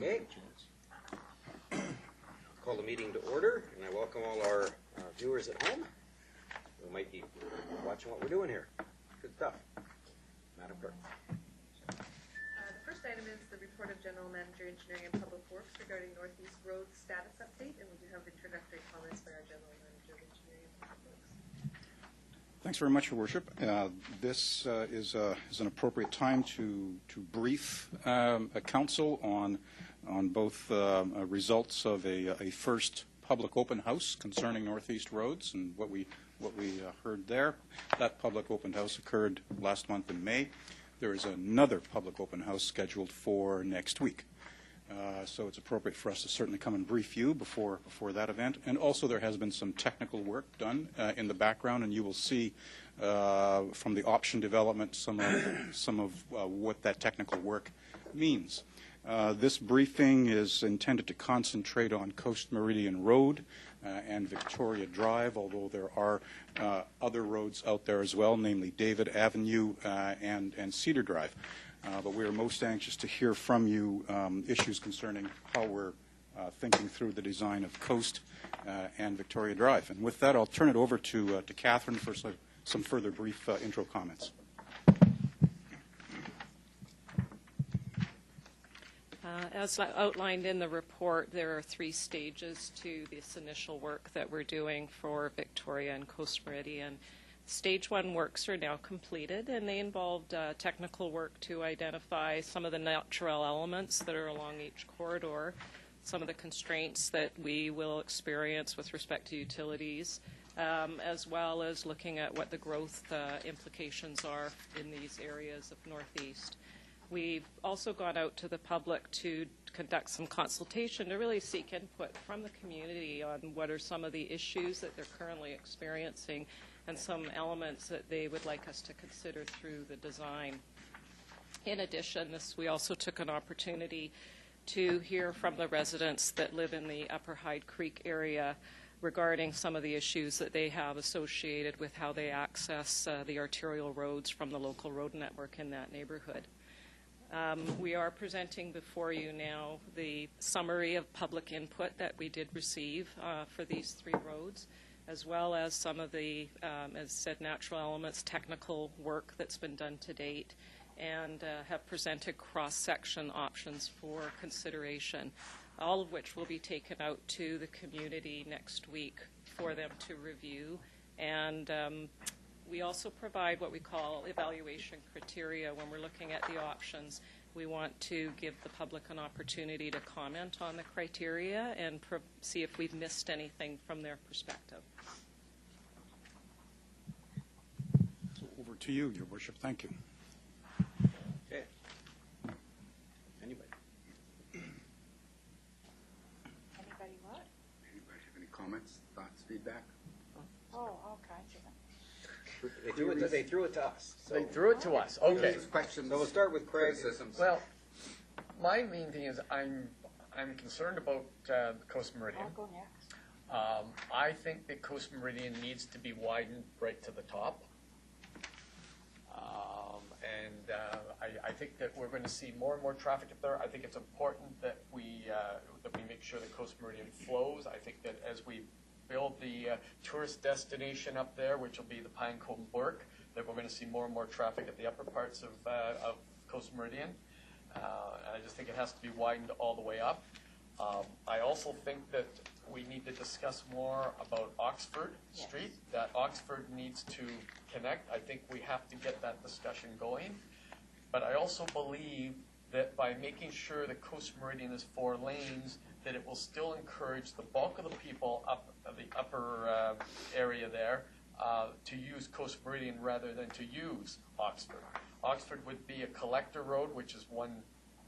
Okay. Call the meeting to order, and I welcome all our viewers at home who might be watching what we're doing here. Good stuff. Madam Clerk. The first item is the report of General Manager, Engineering and Public Works regarding Northeast Road status update, and we do have introductory comments by our General Manager of Engineering and Public Works. Thanks very much, Your Worship. This is an appropriate time to brief a council on both results of a first public open house concerning Northeast roads and what we heard there. That public open house occurred last month in May. There is another public open house scheduled for next week. So it's appropriate for us to certainly come and brief you before that event. And also there has been some technical work done in the background, and you will see from the option development some of what that technical work means. This briefing is intended to concentrate on Coast Meridian Road and Victoria Drive, although there are other roads out there as well, namely David Avenue and Cedar Drive. But we are most anxious to hear from you issues concerning how we're thinking through the design of Coast and Victoria Drive. And with that, I'll turn it over to Catherine for some further brief intro comments. As outlined in the report, there are 3 stages to this initial work that we're doing for Victoria and Coast Meridian. Stage 1 works are now completed, and they involved technical work to identify some of the natural elements that are along each corridor, some of the constraints that we will experience with respect to utilities, as well as looking at what the growth implications are in these areas of Northeast. We've also gone out to the public to conduct some consultation to really seek input from the community on what are some of the issues that they're currently experiencing and some elements that they would like us to consider through the design. In addition, we also took an opportunity to hear from the residents that live in the Upper Hyde Creek area regarding some of the issues that they have associated with how they access the arterial roads from the local road network in that neighborhood. We are presenting before you now the summary of public input that we did receive for these 3 roads, as well as some of the, as said, natural elements, technical work that's been done to date, and have presented cross-section options for consideration, all of which will be taken out to the community next week for them to review. And we also provide what we call evaluation criteria when we're looking at the options. We want to give the public an opportunity to comment on the criteria and see if we've missed anything from their perspective. So over to you, Your Worship. Thank you. Okay. Anybody? Anybody what? Anybody have any comments, thoughts, feedback? Oh, all kinds of them. They threw it to us. So, They threw it to us. Okay. Questions? so we'll start with Craig. Criticisms? Well, my main thing is I'm concerned about Coast Meridian. I'll go next. I think that Coast Meridian needs to be widened right to the top. I think that we're going to see more and more traffic up there. I think it's important that we make sure that Coast Meridian flows. I think that as we build the tourist destination up there, which will be the Pinecombe Burke, that we're going to see more and more traffic at the upper parts of Coast Meridian. I just think it has to be widened all the way up. I also think that we need to discuss more about Oxford Street, that Oxford needs to connect. I think we have to get that discussion going. But I also believe that by making sure that Coast Meridian is 4 lanes, that it will still encourage the bulk of the people up the upper area there to use Coast Meridian rather than to use Oxford. Oxford would be a collector road, which is 1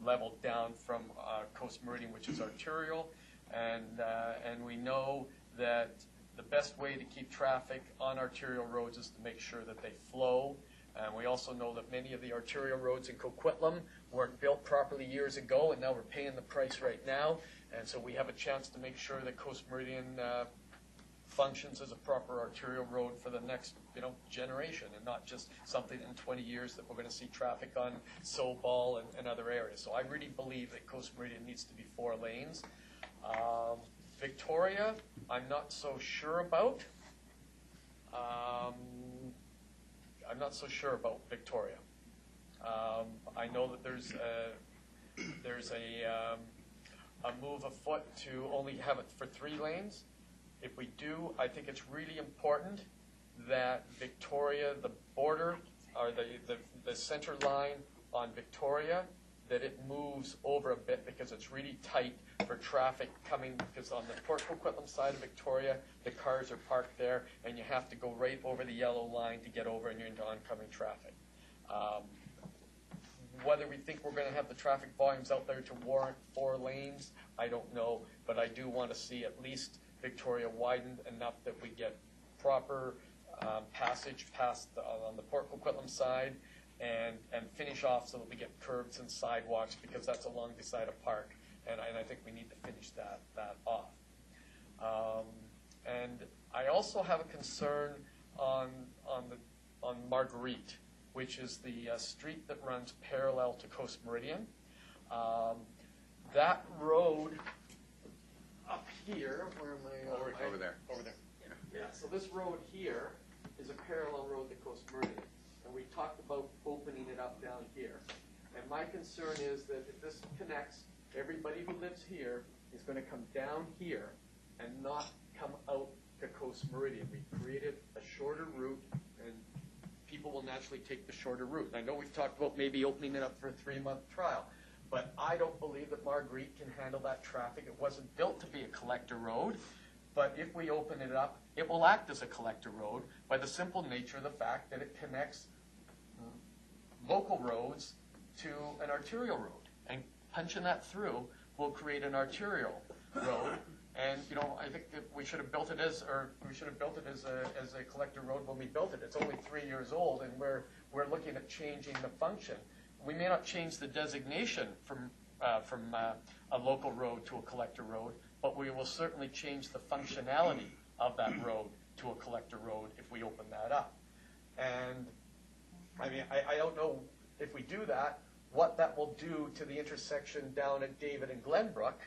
level down from Coast Meridian, which is arterial, and we know that the best way to keep traffic on arterial roads is to make sure that they flow. And we also know that many of the arterial roads in Coquitlam weren't built properly years ago, and now we're paying the price right now. And so we have a chance to make sure that Coast Meridian functions as a proper arterial road for the next, generation, and not just something in 20 years that we're going to see traffic on Sobol and other areas. So I really believe that Coast Meridian needs to be 4 lanes. Victoria, I'm not so sure about. I'm not so sure about Victoria. I know that there's a move afoot to only have it for 3 lanes. If we do, I think it's really important that Victoria, the border, or the center line on Victoria, that it moves over a bit because it's really tight for traffic coming, because on the Port Coquitlam side of Victoria, the cars are parked there, and you have to go right over the yellow line to get over and you're into oncoming traffic. Whether we think we're going to have the traffic volumes out there to warrant 4 lanes, I don't know, but I do want to see at least Victoria widened enough that we get proper passage past on the Port Coquitlam side, and finish off so that we get curbs and sidewalks, because that's along beside a park, and I think we need to finish that off. And I also have a concern on Marguerite, which is the street that runs parallel to Coast Meridian. That road up here, where am I? Over there. Over there. Yeah, so this road here is a parallel road to Coast Meridian. And we talked about opening it up down here. And my concern is that if this connects, everybody who lives here is going to come down here and not come out to Coast Meridian. We created a shorter route, and people will naturally take the shorter route. And I know we've talked about maybe opening it up for a 3-month trial, but I don't believe that Marguerite can handle that traffic. It wasn't built to be a collector road, but if we open it up, it will act as a collector road by the simple nature of the fact that it connects local roads to an arterial road. And punching that through will create an arterial road. And I think that we should have built it as a collector road when we built it. It's only 3 years old, and we're looking at changing the function. We may not change the designation from a local road to a collector road, but we will certainly change the functionality of that road to a collector road if we open that up. And I mean, I don't know if we do that, what that will do to the intersection down at David and Glenbrook.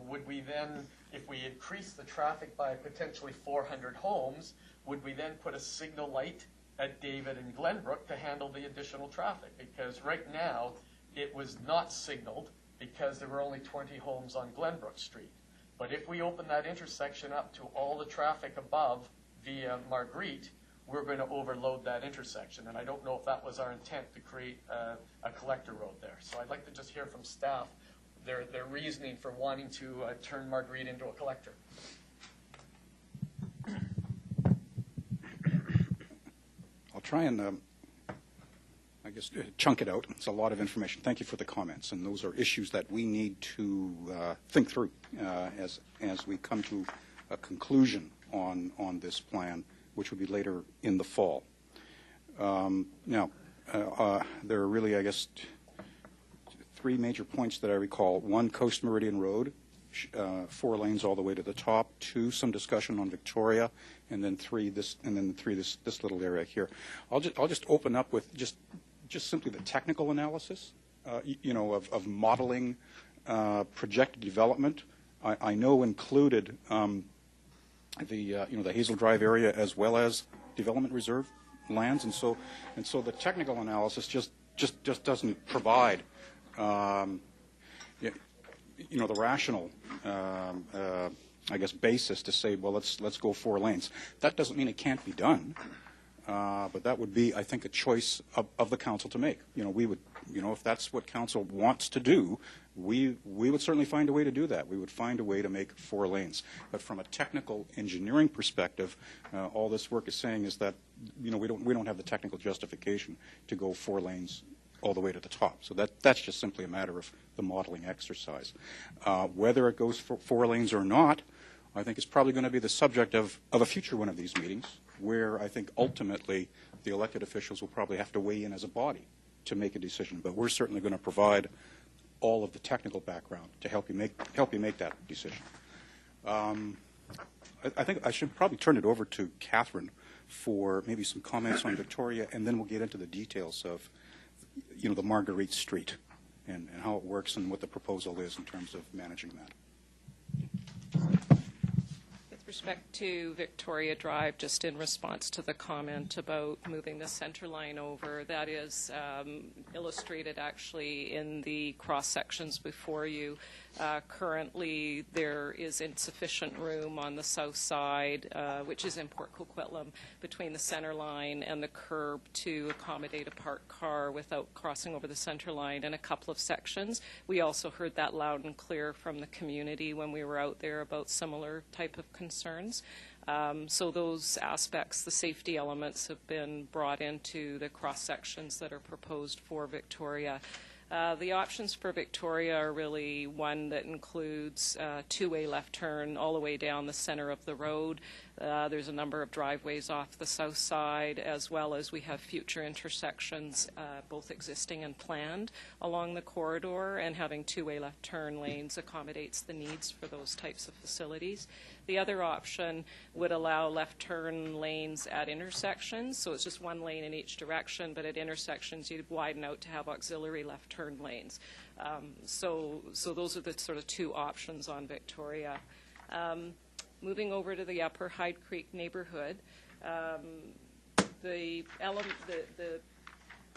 Would we then, if we increase the traffic by potentially 400 homes, would we then put a signal light at David and Glenbrook to handle the additional traffic? Because right now, it was not signaled because there were only 20 homes on Glenbrook Street. But if we open that intersection up to all the traffic above via Marguerite, we're going to overload that intersection. And I don't know if that was our intent, to create a collector road there. So I'd like to just hear from staff their reasoning for wanting to turn Marguerite into a collector. I'll try and, chunk it out. It's a lot of information. Thank you for the comments. And those are issues that we need to think through as we come to a conclusion on this plan, which would be later in the fall. Now, there are really, 3 major points that I recall. 1, Coast Meridian Road, 4 lanes all the way to the top. 2, some discussion on Victoria, and then 3, this little area here. I'll just open up with just simply the technical analysis, of modeling projected development. I know included the Hazel Drive area as well as development reserve lands, and so the technical analysis just doesn't provide the rational basis to say, well, let's go 4 lanes. That doesn't mean it can't be done, but that would be, I think, a choice of the council to make. We would, if that's what council wants to do, we would certainly find a way to do that. We would find a way to make 4 lanes. But from a technical engineering perspective, all this work is saying is that we don't have the technical justification to go 4 lanes all the way to the top. So that's just simply a matter of the modeling exercise. Whether it goes for 4 lanes or not, I think is probably going to be the subject of a future one of these meetings, where I think ultimately the elected officials will probably have to weigh in as a body to make a decision. But we're certainly going to provide all of the technical background to help you make that decision. I think I should probably turn it over to Catherine for maybe some comments on Victoria, and then we'll get into the details of, the Marguerite Street and how it works and what the proposal is in terms of managing that. With respect to Victoria Drive, just in response to the comment about moving the center line over, that is illustrated actually in the cross sections before you. Currently, there is insufficient room on the south side, which is in Port Coquitlam, between the center line and the curb to accommodate a parked car without crossing over the center line in a couple of sections. We also heard that loud and clear from the community when we were out there about similar type of concerns. So those aspects, the safety elements, have been brought into the cross sections that are proposed for Victoria. The options for Victoria are really one that includes two-way left turn all the way down the center of the road. There's a number of driveways off the south side, as well as we have future intersections, both existing and planned, along the corridor, and having two-way left turn lanes accommodates the needs for those types of facilities. The other option would allow left turn lanes at intersections, so it's just one lane in each direction, but at intersections you'd widen out to have auxiliary left turn lanes. So those are the sort of two options on Victoria. Moving over to the Upper Hyde Creek neighborhood, the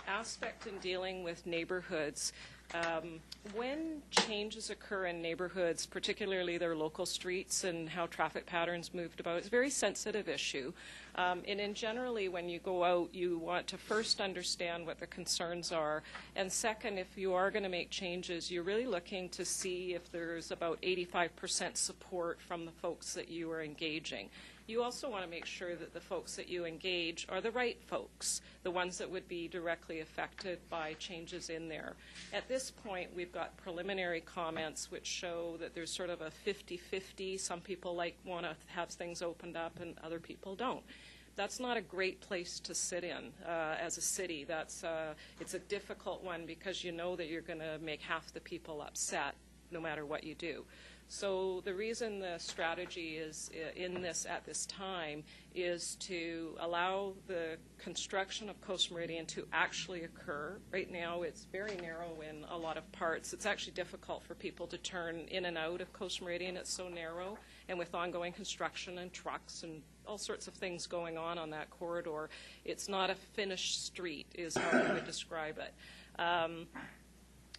aspect in dealing with neighborhoods, when changes occur in neighborhoods, particularly their local streets and how traffic patterns moved about, it's a very sensitive issue. And in generally, when you go out, you want to first understand what the concerns are. And second, if you are going to make changes, you're really looking to see if there's about 85% support from the folks that you are engaging. You also want to make sure that the folks that you engage are the right folks, the ones that would be directly affected by changes in there. At this point, we've got preliminary comments which show that there's sort of a 50-50. Some people want to have things opened up and other people don't. That's not a great place to sit in as a city. It's a difficult one because you know that you're going to make half the people upset no matter what you do. So the reason the strategy is in this at this time is to allow the construction of Coast Meridian to actually occur. Right now it's very narrow in a lot of parts. It's actually difficult for people to turn in and out of Coast Meridian. It's so narrow, and with ongoing construction and trucks and all sorts of things going on that corridor, it's not a finished street is how I would describe it.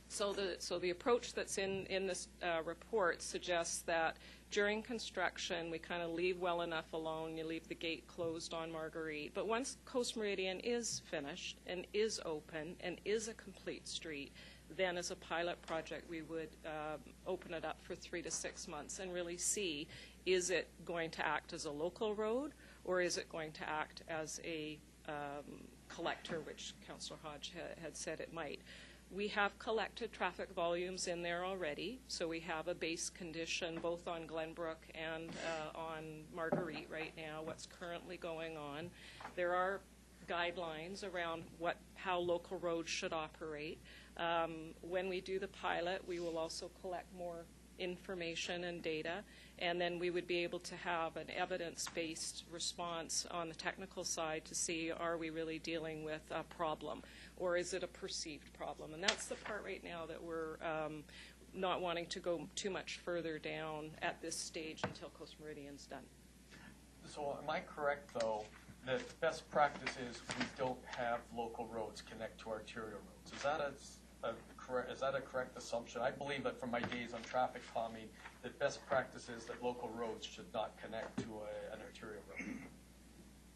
So the approach that's in this report suggests that during construction, we kind of leave well enough alone. You leave the gate closed on Marguerite. But once Coast Meridian is finished and is open and is a complete street, then as a pilot project, we would open it up for 3 to 6 months and really see, is it going to act as a local road or is it going to act as a collector, which Councillor Hodge had said it might. We have collected traffic volumes in there already, so we have a base condition both on Glenbrook and on Marguerite right now, what's currently going on. There are guidelines around how local roads should operate. When we do the pilot, we will also collect more information and data, and then we would be able to have an evidence-based response on the technical side to see, are we really dealing with a problem, or is it a perceived problem? And that's the part right now that we're not wanting to go too much further down at this stage until Coast Meridian's done. So am I correct, though, that best practice is we don't have local roads connect to arterial roads? Is that a correct assumption? I believe that from my days on traffic calming, that best practice is that local roads should not connect to an arterial road.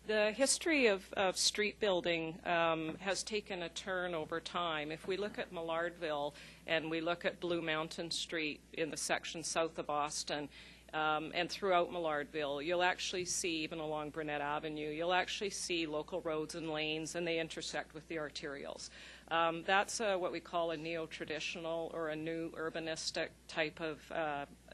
The history of street building has taken a turn over time. If we look at Millardville and we look at Blue Mountain Street in the section south of Austin, and throughout Millardville, you'll actually see, even along Burnett Avenue, you'll actually see local roads and lanes, and they intersect with the arterials. That's what we call a neo-traditional or a new urbanistic type of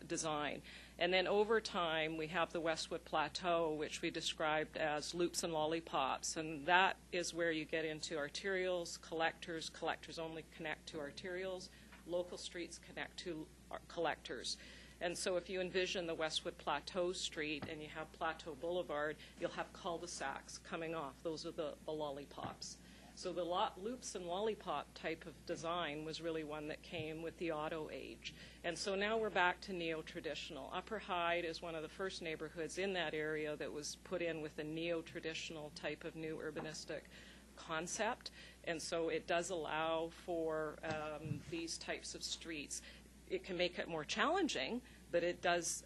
design. And then over time, we have the Westwood Plateau, which we described as loops and lollipops, and that is where you get into arterials, collectors. Collectors only connect to arterials. Local streets connect to collectors. And so if you envision the Westwood Plateau Street and you have Plateau Boulevard, you'll have cul-de-sacs coming off. Those are the lollipops. So the loops and lollipop type of design was really one that came with the auto age. And so now we're back to neo-traditional. Upper Hyde is one of the first neighborhoods in that area that was put in with a neo-traditional type of new urbanistic concept. And so it does allow for these types of streets. It can make it more challenging, but it does,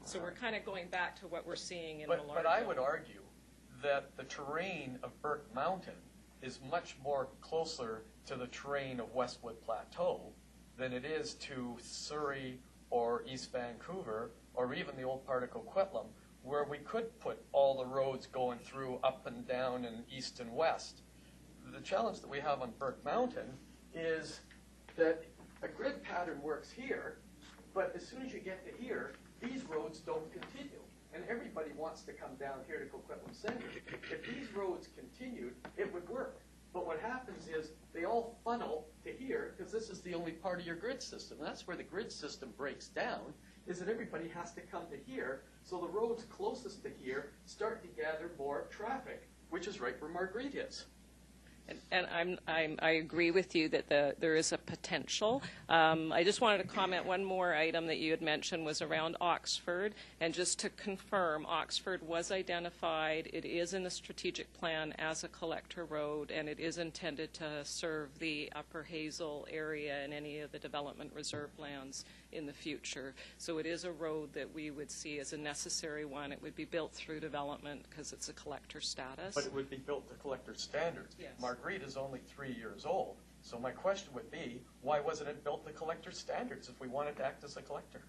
so we're kind of going back to what we're seeing in Malarkey. But I would argue that the terrain of Burke Mountain is much more closer to the terrain of Westwood Plateau than it is to Surrey or East Vancouver or even the old part of Coquitlam, where we could put all the roads going through up and down and east and west. The challenge that we have on Burke Mountain is that a grid pattern works here, but as soon as you get to here, these roads don't continue. And everybody wants to come down here to Coquitlam Center. If these roads continued, it would work. But what happens is they all funnel to here because this is the only part of your grid system. That's where the grid system breaks down, is that everybody has to come to here. So the roads closest to here start to gather more traffic, which is right where Marguerite is. And I agree with you that there is a potential. I just wanted to comment one more item that you had mentioned was around Oxford. And just to confirm, Oxford was identified. It is in the strategic plan as a collector road, and it is intended to serve the Upper Hazel area and any of the development reserve lands in the future. So it is a road that we would see as a necessary one. It would be built through development because it's a collector status. But it would be built to collector standards. Yes. Marguerite is only 3 years old. So my question would be, why wasn't it built to collector standards if we wanted to act as a collector?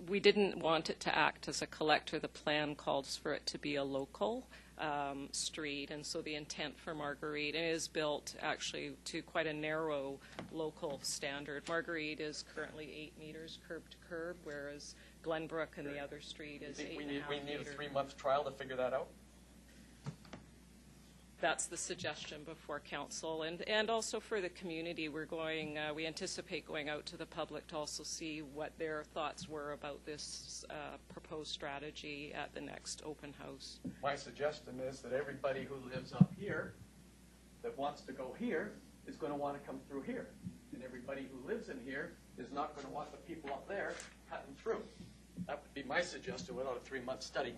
We didn't want it to act as a collector. The plan calls for it to be a local street, and so the intent for Marguerite is built actually to quite a narrow local standard. Marguerite is currently 8 meters curb to curb, whereas Glenbrook and the other street is 8.5 meters. We need a 3-month trial to figure that out? That's the suggestion before council, and also for the community. We anticipate going out to the public to also see what their thoughts were about this proposed strategy at the next open house. My suggestion is that everybody who lives up here that wants to go here is going to want to come through here. And everybody who lives in here is not going to want the people up there cutting through. That would be my suggestion without a 3-month study.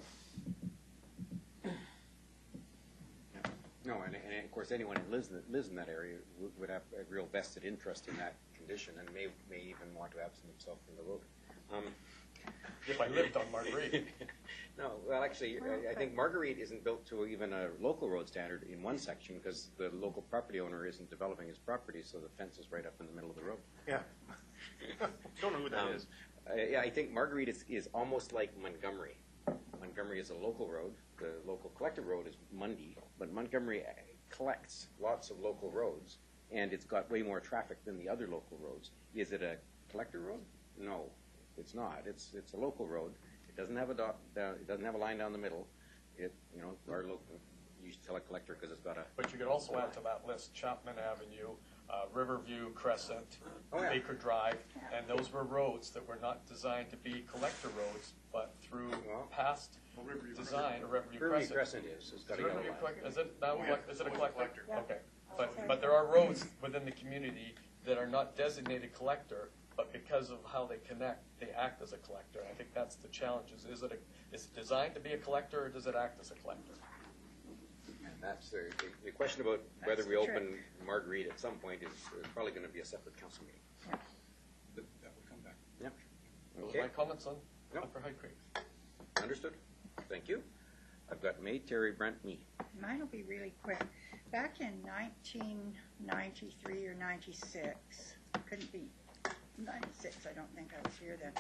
No, and of course, anyone who lives in that area would have a real vested interest in that condition and may even want to absent himself from the road. If I lived on Marguerite. No, well, actually, I think Marguerite isn't built to even a local road standard in one section because the local property owner isn't developing his property, so the fence is right up in the middle of the road. Yeah. Don't know who that is. Yeah, I think Marguerite is almost like Montgomery. Montgomery is a local road. The local collector road is Mundy, but Montgomery collects lots of local roads, and it's got way more traffic than the other local roads. Is it a collector road? No, it's not. It's a local road. It doesn't have it doesn't have a line down the middle. Our local, you tell a collector because it's got a. But you could also add to that list Chapman Avenue, Riverview Crescent, Baker Drive, and those were roads that were not designed to be collector roads, but through past design, or Riverview Crescent. Crescent is. It's got a yellow line. Is it a collector? Yeah. Okay. But there are roads within the community that are not designated collector, but because of how they connect, they act as a collector. I think that's the challenge. Is it designed to be a collector, or does it act as a collector? And that's the question about whether we open Marguerite at some point is probably going to be a separate council meeting. That will come back. Yeah. Those Okay. are my comments on Yep. Upper High Creek. Understood. Thank you. I've got May, Terry, Brent, me. Mine will be really quick. Back in 1993 or 96, couldn't be 96, I don't think I was here then.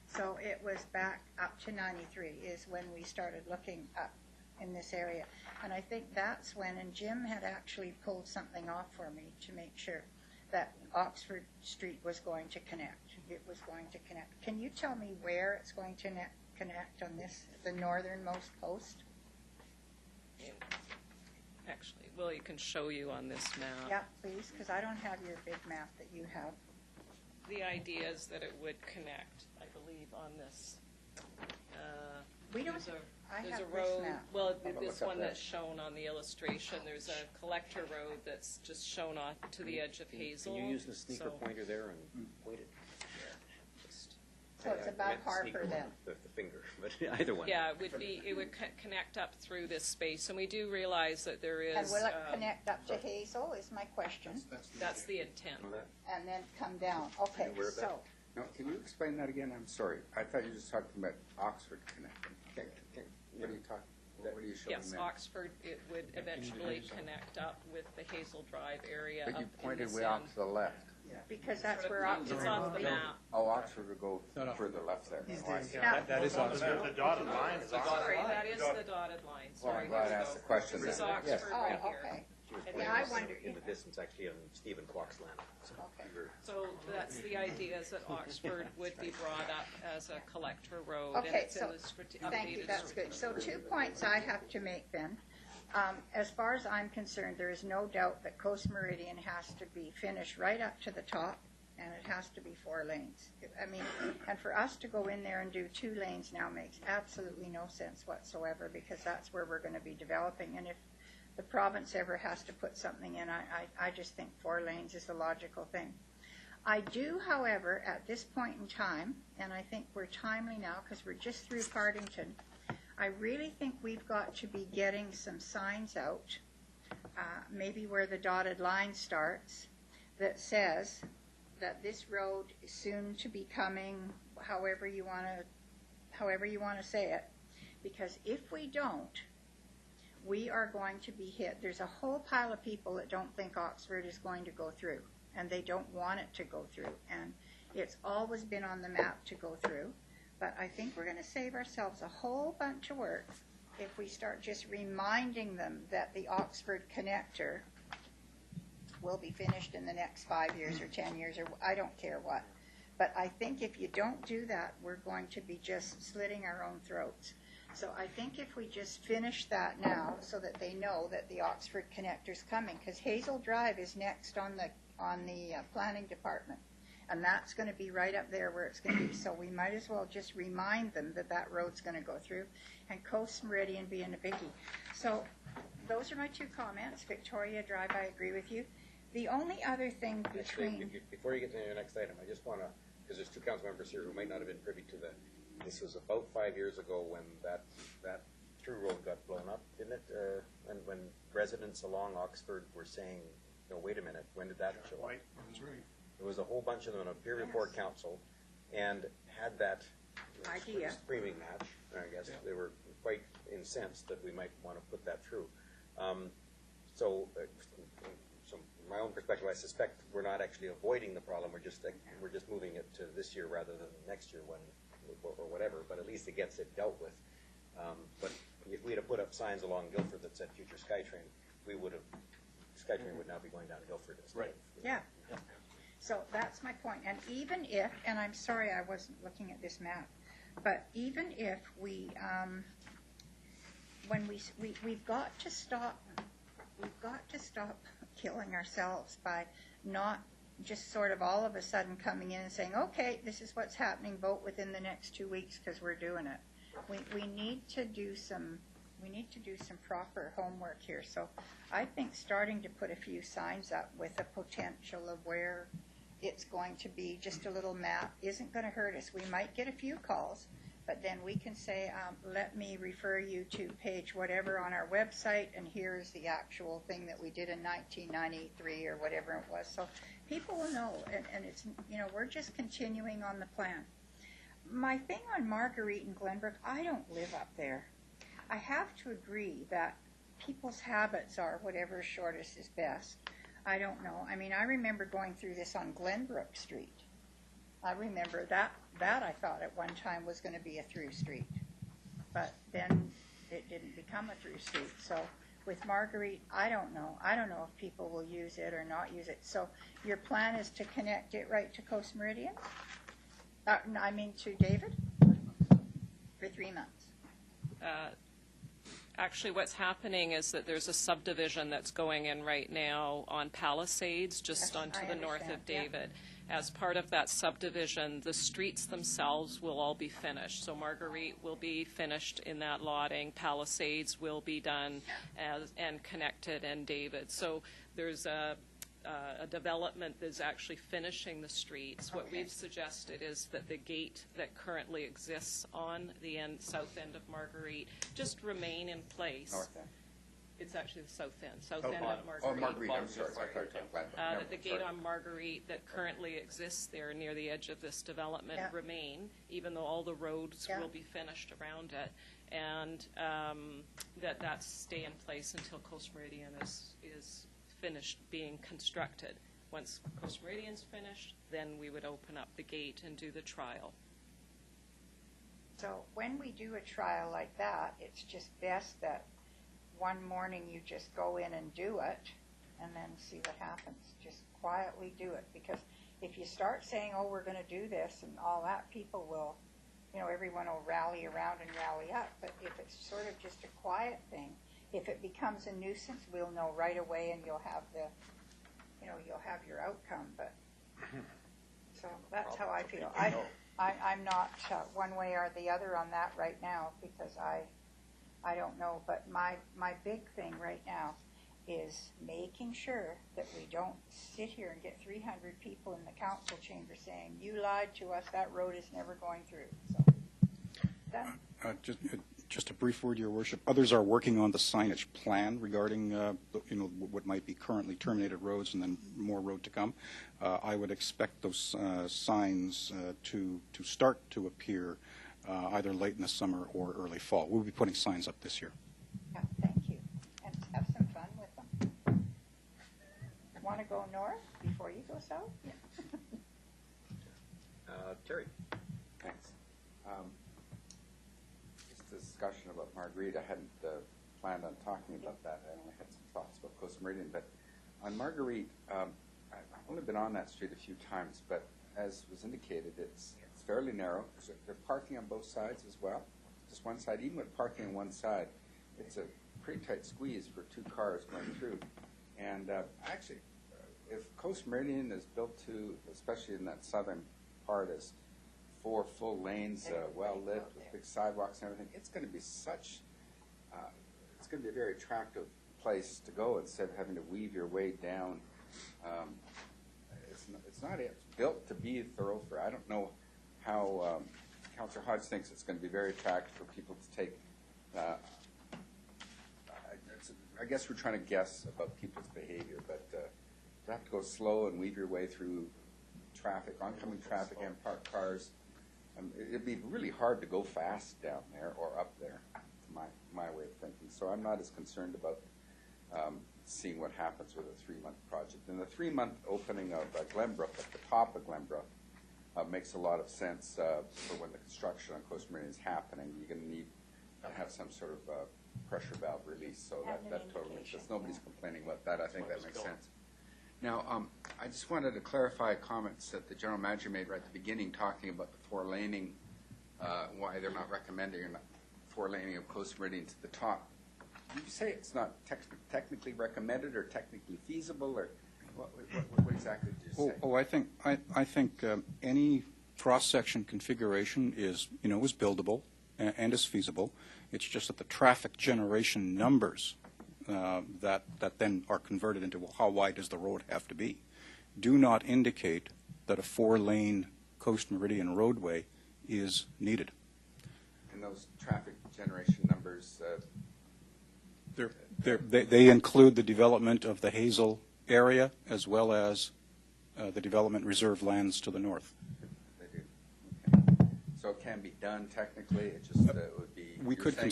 So it was back up to 93 is when we started looking up in this area. And I think that's when, and Jim had actually pulled something off for me to make sure that Oxford Street was going to connect. It was going to connect. Can you tell me where it's going to connect on this, the northernmost post? Actually, Willie can show you on this map. Yeah, please, because I don't have your big map that you have. The idea is that it would connect, I believe, on this. We don't, There's a- I There's have a this road, map. well, gonna this look up one that. that's shown on the illustration, there's a collector road that's just shown off to the edge of Hazel. Can you use the sneaker so- pointer there and point it? just- So it's I about meant the sneaker Harper then. one, The finger, but either one. Yeah, it would connect up through this space, and we do realize that there And is, will it connect up to Hazel is my question, that's the intent. Oh, that- and then come down. Okay, Where is that? so, No, can you explain that again? I'm sorry. I thought you were just talking about Oxford connecting. What are you talking, what are you showing Yes, there? Oxford, it would eventually connect up with the Hazel Drive area up But you in pointed this way end. off to the left. because that's Sort of- where Oxford It's off the will be. map. Oh, Oxford would go further left there. Oh, I see. Now, That is Oxford. The dotted line is Sorry, that is the dotted line, Well, sorry. I'm glad I there you asked go. the question This is then. Oxford Oh, right here. okay. She was And pointing I us wonder- in the distance, actually, on Stephen Clark's land. So Okay. we were- So that's the idea, is that Oxford would be brought up as a collector road. and Okay, it's in so, the strate- thank you, updated that's good. So 2 points I have to make then. As far as I'm concerned, there is no doubt that Coast Meridian has to be finished right up to the top, and it has to be 4 lanes. I mean, and for us to go in there and do 2 lanes now makes absolutely no sense whatsoever, because that's where we're going to be developing. And if the province ever has to put something in, I just think 4 lanes is the logical thing. I do, however, at this point in time, and I think we're timely now because we're just through Cardington, I really think we've got to be getting some signs out, maybe where the dotted line starts, that says that this road is soon to be coming, however you want to say it, because if we don't, we are going to be hit. There's a whole pile of people that don't think Oxford is going to go through, and they don't want it to go through, and it's always been on the map to go through. But I think we're going to save ourselves a whole bunch of work if we start just reminding them that the Oxford connector will be finished in the next 5 years or 10 years, or I don't care what. But I think if you don't do that, we're going to be just slitting our own throats. So I think if we just finish that now so that they know that the Oxford connector's coming, because Hazel Drive is next on the planning department. And that's going to be right up there where it's going to be. So we might as well just remind them that that road's going to go through, and Coast Meridian being a biggie. So those are my 2 comments. Victoria Drive, I agree with you. The only other thing Actually, between... before you get to your next item, I just want to, because there's 2 council members here who might not have been privy to this was about 5 years ago when that through road got blown up, didn't it? And when residents along Oxford were saying, no, wait a minute, when did that show up? That's right. There was a whole bunch of them on a peer report council, and had that Idea. screaming match. I guess they were quite incensed that we might want to put that through. So from my own perspective, I suspect we're not actually avoiding the problem. We're just moving it to this year rather than next year, when or whatever. But at least it gets it dealt with. But if we'd have put up signs along Guilford that said "Future SkyTrain," we would have. SkyTrain would now be going down Guilford instead. Right. Yeah. So that's my point. And even if, and I'm sorry I wasn't looking at this map, but even if we, when we've got to stop killing ourselves by not just sort of all of a sudden coming in and saying, okay, this is what's happening, vote within the next 2 weeks because we're doing it. We need to do some proper homework here. So I think starting to put a few signs up with a potential of where it's going to be, just a little map, isn't going to hurt us. We might get a few calls, but then we can say, let me refer you to page whatever on our website, and here's the actual thing that we did in 1993 or whatever it was. So people will know, and it's, we're just continuing on the plan. My thing on Marguerite and Glenbrook, I don't live up there. I have to agree that people's habits are whatever is shortest is best. I don't know. I mean, I remember going through this on Glenbrook Street. I remember that I thought at one time was going to be a through street. But then it didn't become a through street. So with Marguerite, I don't know. I don't know if people will use it or not use it. So your plan is to connect it right to Coast Meridian? To David? For 3 months. Actually, what's happening is that there's a subdivision that's going in right now on Palisades, just Yes, onto I the north of understand, yeah. David. as part of that subdivision, the streets themselves will all be finished. So Marguerite will be finished in that lotting, Palisades will be done and connected, and David. So there's a development that's actually finishing the streets. What we've suggested is that the gate that currently exists on the south end of Marguerite just remain in place. North end. It's actually the south end of Marguerite. Oh, Marguerite, I'm sorry. I thought you were talking Glenbrook. That the gate on Marguerite that currently exists there near the edge of this development remain, even though all the roads will be finished around it, and that stay in place until Coast Meridian is finished being constructed. Once Coast Meridian's finished, then we would open up the gate and do the trial. So when we do a trial like that, it's just best that one morning you just go in and do it and then see what happens. Just quietly do it, because if you start saying, oh, we're going to do this and all that, people will, everyone will rally around and rally up. But if it's sort of just a quiet thing, if it becomes a nuisance, we'll know right away, and you'll have you'll have your outcome. But so that's how I feel. I'm not one way or the other on that right now, because I don't know. But my big thing right now is making sure that we don't sit here and get 300 people in the council chamber saying, you lied to us, that road is never going through. So done. Just a brief word, Your Worship. Others are working on the signage plan regarding, what might be currently terminated roads and then more road to come. I would expect those signs to start to appear either late in the summer or early fall. We'll be putting signs up this year. Yeah, thank you. And have some fun with them. Want to go north before you go south? Yeah. Terry. Thanks. Just a discussion about Marguerite. I hadn't planned on talking about that. I only had some thoughts about Coast Meridian. But on Marguerite, I've only been on that street a few times, but as was indicated, it's fairly narrow. They're parking on both sides as well. Just one side. Even with parking on one side, it's a pretty tight squeeze for two cars going through. And actually, if Coast Meridian is built to, especially in that southern part, as 4 full lanes, well lit with big sidewalks and everything, it's going to be it's going to be a very attractive place to go instead of having to weave your way down. It's not built to be a thoroughfare. I don't know how Councillor Hodge thinks it's going to be very attractive for people to take. I guess we're trying to guess about people's behavior, but you have to go slow and weave your way through traffic, oncoming traffic and parked cars. It'd be really hard to go fast down there or up there, my way of thinking. So I'm not as concerned about seeing what happens with a 3-month project. And the 3-month opening of Glenbrook at the top of Glenbrook makes a lot of sense for when the construction on Coast Meridian is happening. You're going to need to have some sort of pressure valve release, so that totally makes sense. Nobody's complaining about that. I think that makes sense. Now, I just wanted to clarify comments that the general manager made right at the beginning, talking about the 4-laning, why they're not recommending 4-laning of Coast Meridian to the top. Did you say it's not technically recommended or technically feasible, or what exactly did you say? I think any cross-section configuration is buildable and is feasible. It's just that the traffic generation numbers that then are converted into, well, how wide does the road have to be, do not indicate that a 4-lane Coast Meridian roadway is needed. And those traffic generation numbers, they include the development of the Hazel area as well as the development reserve lands to the north. They do. Okay. So it can be done technically. It just would be a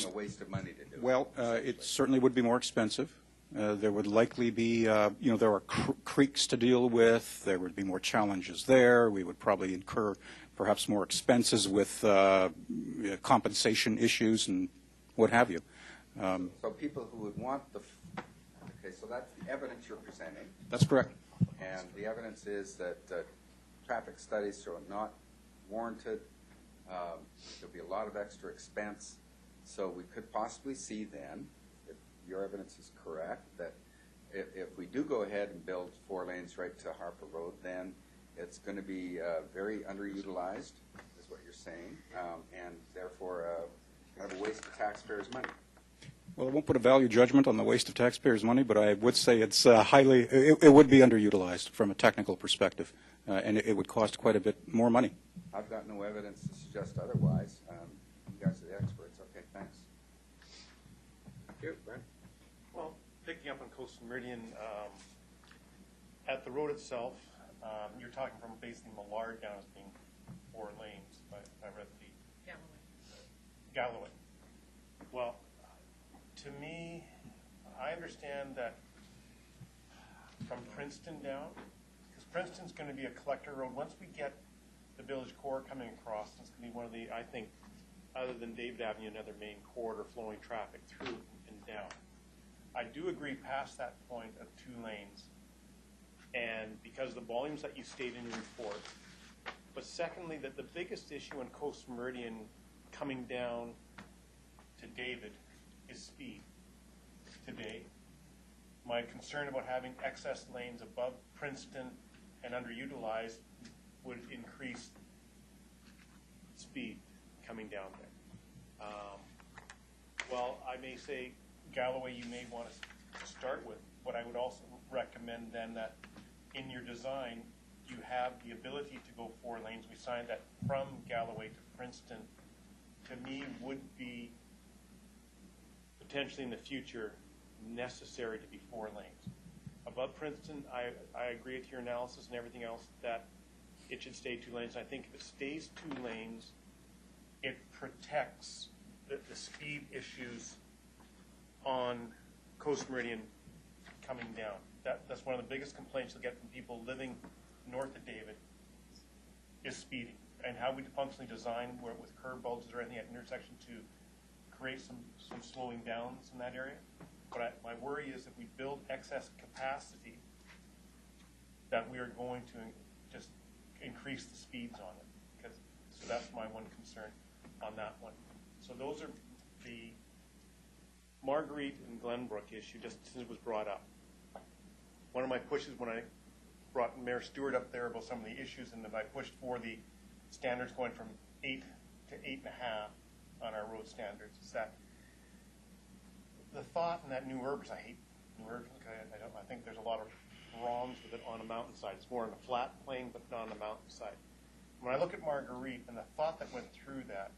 waste of money to do it. Well, it certainly would be more expensive. There would likely be, there are creeks to deal with. There would be more challenges there. We would probably incur perhaps more expenses with compensation issues and what have you. So people who would want okay, so that's the evidence you're presenting. That's correct. And the evidence is that traffic studies are not warranted. There'll be a lot of extra expense. So we could possibly see then, if your evidence is correct, that if we do go ahead and build 4 lanes right to Harper Road, then It's going to be very underutilized, is what you're saying, and therefore kind of a waste of taxpayers' money. Well, I won't put a value judgment on the waste of taxpayers' money, but I would say it's it would be underutilized from a technical perspective, and it would cost quite a bit more money. I've got no evidence to suggest otherwise. You guys are the experts. Okay, thanks. Thank you, Brent. Well, picking up on Coastal Meridian, at the road itself, you're talking from basically Millard down as being 4 lanes, if I read the Galloway. Well, to me, I understand that from Princeton down, because Princeton's going to be a collector road. Once we get the village core coming across, it's going to be one of the, I think, other than David Avenue, another main corridor flowing traffic through and down. I do agree past that point of 2 lanes, and because of the volumes that you state in your report. But secondly, that the biggest issue in Coastal Meridian coming down to David is speed today. My concern about having excess lanes above Princeton and underutilized would increase speed coming down there. Well, I may say Galloway you may want to start with. What I would also recommend then that in your design you have the ability to go 4 lanes. We signed that from Galloway to Princeton, to me, would be potentially in the future necessary to be 4 lanes. Above Princeton, I agree with your analysis and everything else that it should stay 2 lanes. I think if it stays 2 lanes, it protects the speed issues on Coastal Meridian coming down. That's one of the biggest complaints you'll get from people living north of David is speeding, and how we functionally design with curb bulges or anything at intersection to create some slowing downs in that area. But my worry is if we build excess capacity, that we are going to just increase the speeds on it. So that's my one concern on that one. So those are the Marguerite and Glenbrook issue, just since it was brought up. One of my pushes when I brought Mayor Stewart up there about some of the issues, and that I pushed for the standards going from 8 to 8.5 on our road standards, is that the thought in that new urban, I hate new urban, I think there's a lot of wrongs with it on a mountainside. It's more on a flat plain, but not on a mountainside. When I look at Marguerite and the thought that went through that,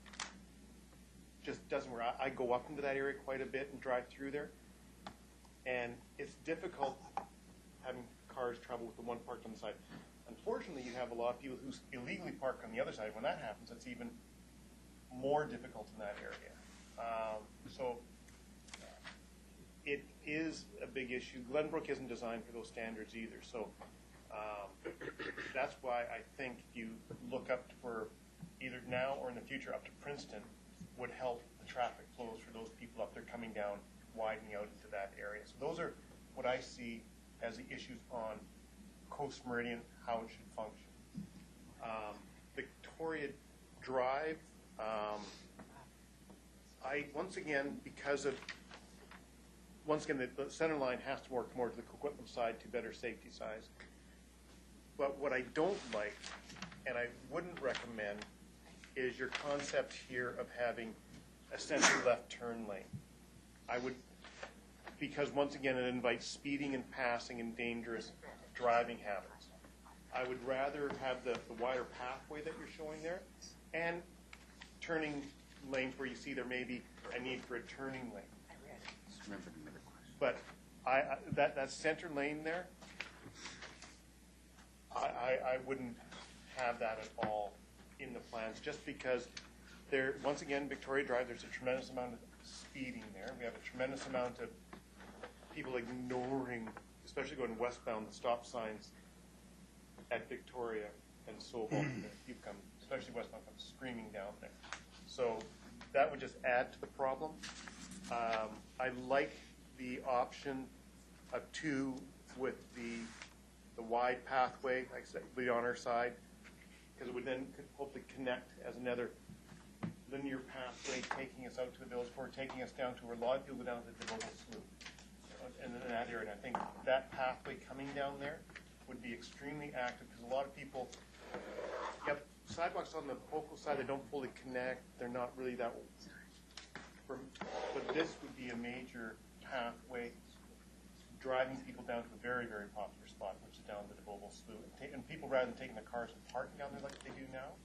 just doesn't work. I go up into that area quite a bit and drive through there, and it's difficult having cars travel with the one parked on the side. Unfortunately, you have a lot of people who illegally park on the other side. When that happens, it's even more difficult in that area. So it is a big issue. Glenbrook isn't designed for those standards either. So that's why I think you look up for either now or in the future up to Princeton would help the traffic flows for those people up there coming down, widening out into that area. So those are what I see as the issues on Coast Meridian, how it should function. Victoria Drive, once again, the center line has to work more to the Coquitlam side to better safety size. But what I don't like, and I wouldn't recommend, is your concept here of having a center left turn lane. Because once again it invites speeding and passing and dangerous driving habits. I would rather have the wider pathway that you're showing there and turning lanes where you see there may be a need for a turning lane. But that center lane there, I wouldn't have that at all in the plans, just because there, once again, Victoria Drive, there's a tremendous amount of speeding there. We have a tremendous amount of people ignoring, especially going westbound, the stop signs at Victoria and so on. You come, especially westbound, come screaming down there. So that would just add to the problem. I like the option of 2 with the wide pathway, like I said, be on our side, because it would then hopefully connect as another linear pathway, taking us out to the village core, taking us down to where a lot of people go down to the Devotal Slough, and in that area. And I think that pathway coming down there would be extremely active, because a lot of people, you have sidewalks on the Coquitlam side that don't fully connect, they're not really that, but this would be a major pathway driving people down to a very, very popular spot, which is down the DeBoble Slough. And people, rather than taking their cars and parking down there like they do now,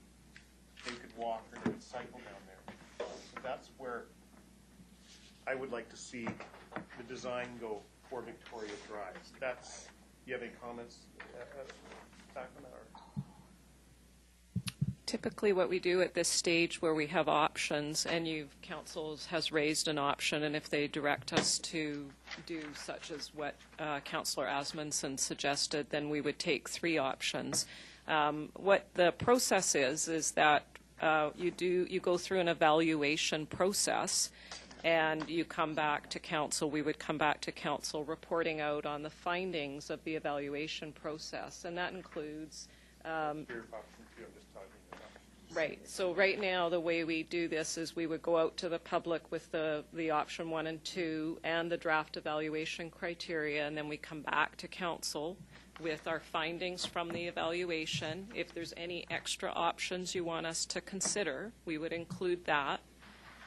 they could walk or they could cycle down there. So that's where I would like to see the design go for Victoria Drive. That's, do you have any comments back on that? Or? Typically what we do at this stage where we have options, and council has raised an option, and if they direct us to do such as what Councillor Asmundson suggested, then we would take 3 options. What the process is that you go through an evaluation process, and you come back to council. We would come back to council reporting out on the findings of the evaluation process, and that includes right. So right now, the way we do this is we would go out to the public with the option 1 and 2 and the draft evaluation criteria, and then we come back to council with our findings from the evaluation. If there's any extra options you want us to consider, we would include that.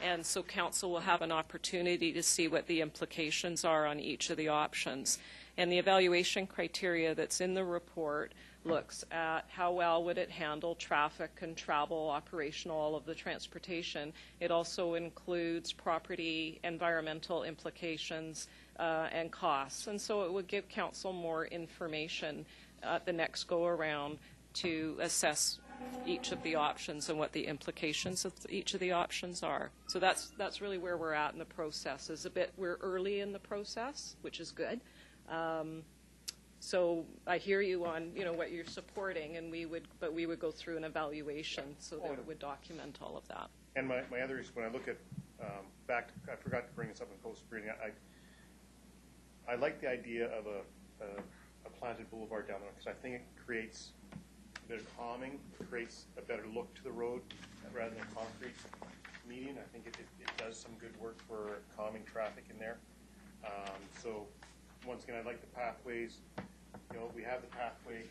And so council will have an opportunity to see what the implications are on each of the options. And the evaluation criteria that's in the report looks at how well would it handle traffic and travel, operational, all of the transportation. It also includes property, environmental implications, and costs. And so it would give council more information at the next go-around to assess each of the options and what the implications of each of the options are. So that's really where we're at in the process. We're early in the process, which is good. So I hear you on what you're supporting, and we would go through an evaluation so that it would document all of that. And my other issue, when I look at I forgot to bring this up in Coastal Breeding. I like the idea of a planted boulevard down there, because I think it creates a bit of calming, it creates a better look to the road rather than concrete median. I think it does some good work for calming traffic in there. So once again, I like the pathways. We have the pathway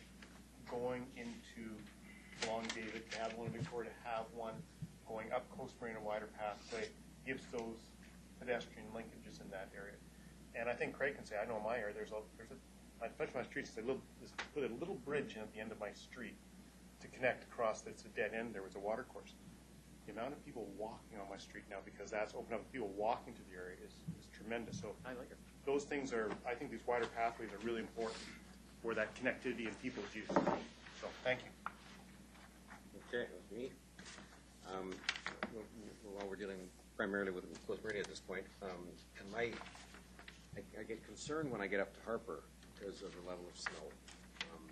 going into along David, to have one in Victoria, to have one going up Coast Marine, a wider pathway, gives those pedestrian linkages in that area. And I think Craig can say, I know in my area, I touch my streets, put a little bridge in at the end of my street to connect across. It's a dead end. There was a water course. The amount of people walking on my street now, because that's opened up, people walking to the area is tremendous. So I like it. Those things I think these wider pathways are really important for that connectivity and people's use. So thank you. Okay, that was me. While we're dealing primarily with Coast Meridian at this point, I get concerned when I get up to Harper because of the level of snow.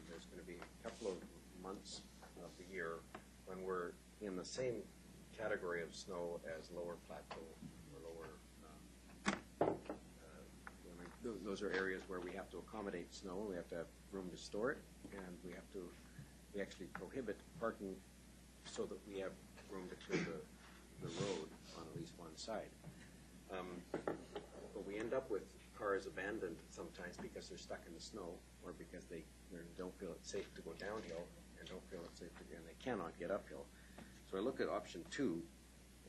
There's going to be a couple of months of the year when we're in the same category of snow as Lower Plateau or Lower. Those are areas where we have to accommodate snow. We have to have room to store it, and we actually prohibit parking so that we have room to clear the road on at least one side. But we end up with cars abandoned sometimes because they're stuck in the snow, or because they don't feel it's safe to go downhill, and don't feel it's safe and they cannot get uphill. So I look at option 2,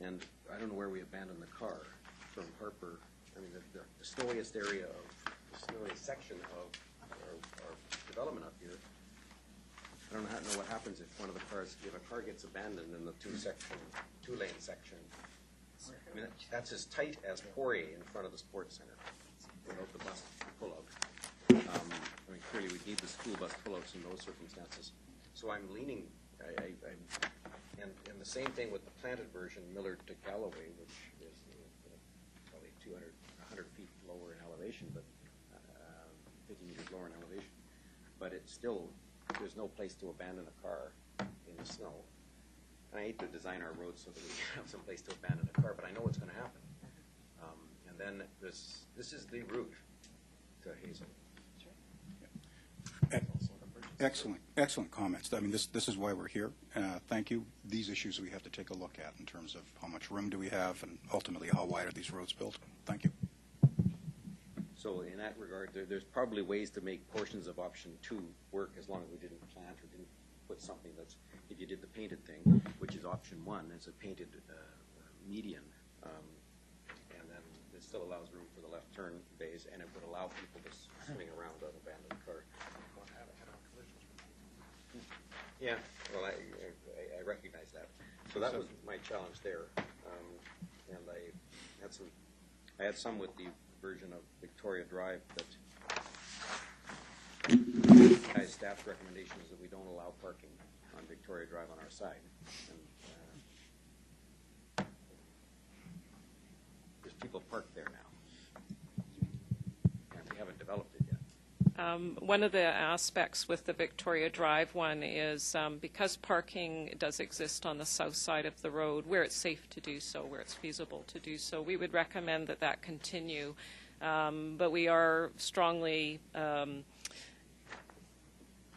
and I don't know where we abandon the car from Harper. I mean, the snowiest area the snowiest section of our development up here. I don't know what happens if a car gets abandoned in the two-lane section. I mean, that's as tight as Poirier in front of the sports center without the bus pull-out. I mean, clearly we need the school bus pull-outs in those circumstances. So I'm leaning, and the same thing with the planted version, Millard to Galloway, which is probably 100 feet lower in elevation, but 50 meters lower in elevation. But it's still, there's no place to abandon a car in the snow. And I hate to design our roads so that we have some place to abandon a car, but I know what's going to happen. And then this is the route to Hazel. Excellent comments. I mean, this is why we're here. Thank you. These issues we have to take a look at in terms of how much room do we have, and ultimately how wide are these roads built. Thank you. So in that regard, there's probably ways to make portions of option 2 work as long as we didn't plant or didn't put something that's, if you did the painted thing, which is option 1, it's a painted median, and then it still allows room for the left turn bays, and it would allow people to swing around an abandoned car. Yeah, well, I recognize that. So that was my challenge there, and I had some with the version of Victoria Drive that guy's staff's recommendation is that we don't allow parking on Victoria Drive on our side. And, there's people parked there now, and we haven't developed it yet. One of the aspects with the Victoria Drive one is because parking does exist on the south side of the road where it's safe to do so, where it's feasible to do so, we would recommend that that continue. But we are strongly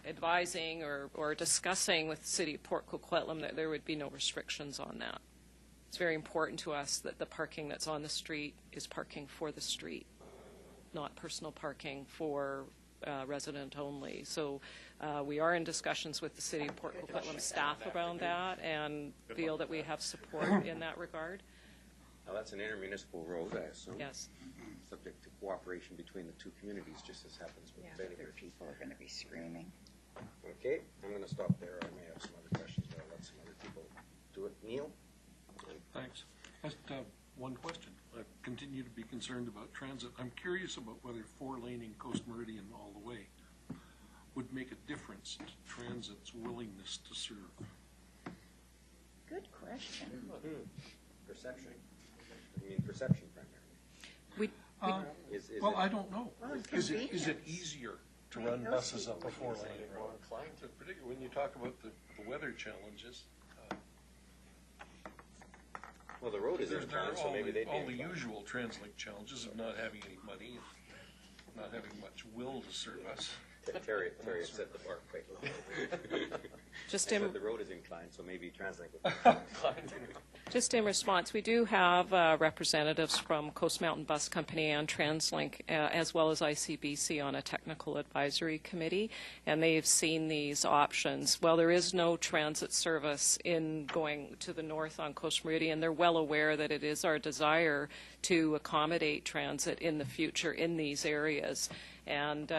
advising or discussing with the City of Port Coquitlam that there would be no restrictions on that. It's very important to us that the parking that's on the street is parking for the street, not personal parking for resident only. So we are in discussions with the City of Port Coquitlam staff around that and feel that we have support in that regard. Now, that's an intermunicipal road, I assume. Yes. Subject to cooperation between the two communities, just as happens with Other Bettyville. people are going to be screaming. Okay, I'm going to stop there. I may have some other questions, but I'll let some other people do it. Neil? Thanks. Just one question. I continue to be concerned about transit. I'm curious about whether 4-laning Coast Meridian all the way would make a difference to transit's willingness to serve. Good question. Perception. I mean, perception primarily. Well, I don't know. Well, it's Is it convenient. easier to run buses up a 4-lane road? Particularly when you talk about the weather challenges. Well, the road is There inclined, are so maybe they'd be all the inclined. usual TransLink challenges of not having any money, and not having much will to serve us. Terry had set the bar quite low. Just I in, said the road is inclined, so maybe TransLink would be inclined. just in response, we do have representatives from Coast Mountain Bus Company and TransLink, as well as ICBC, on a technical advisory committee, and they've seen these options. While there is no transit service in going to the north on Coast Meridian, they're well aware that it is our desire to accommodate transit in the future in these areas. And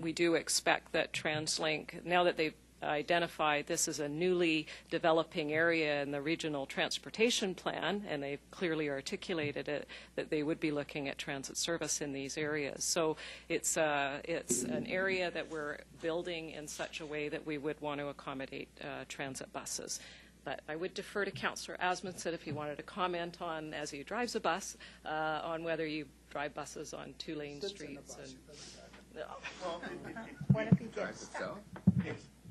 we do expect that TransLink, now that they've identified this as a newly developing area in the regional transportation plan, and they've clearly articulated it, that they would be looking at transit service in these areas. So it's an area that we're building in such a way that we would want to accommodate transit buses. But I would defer to Councillor Asmundson if he wanted to comment on, as he drives a bus, on whether you drive buses on 2-lane streets. Well, What if he Drives gets itself.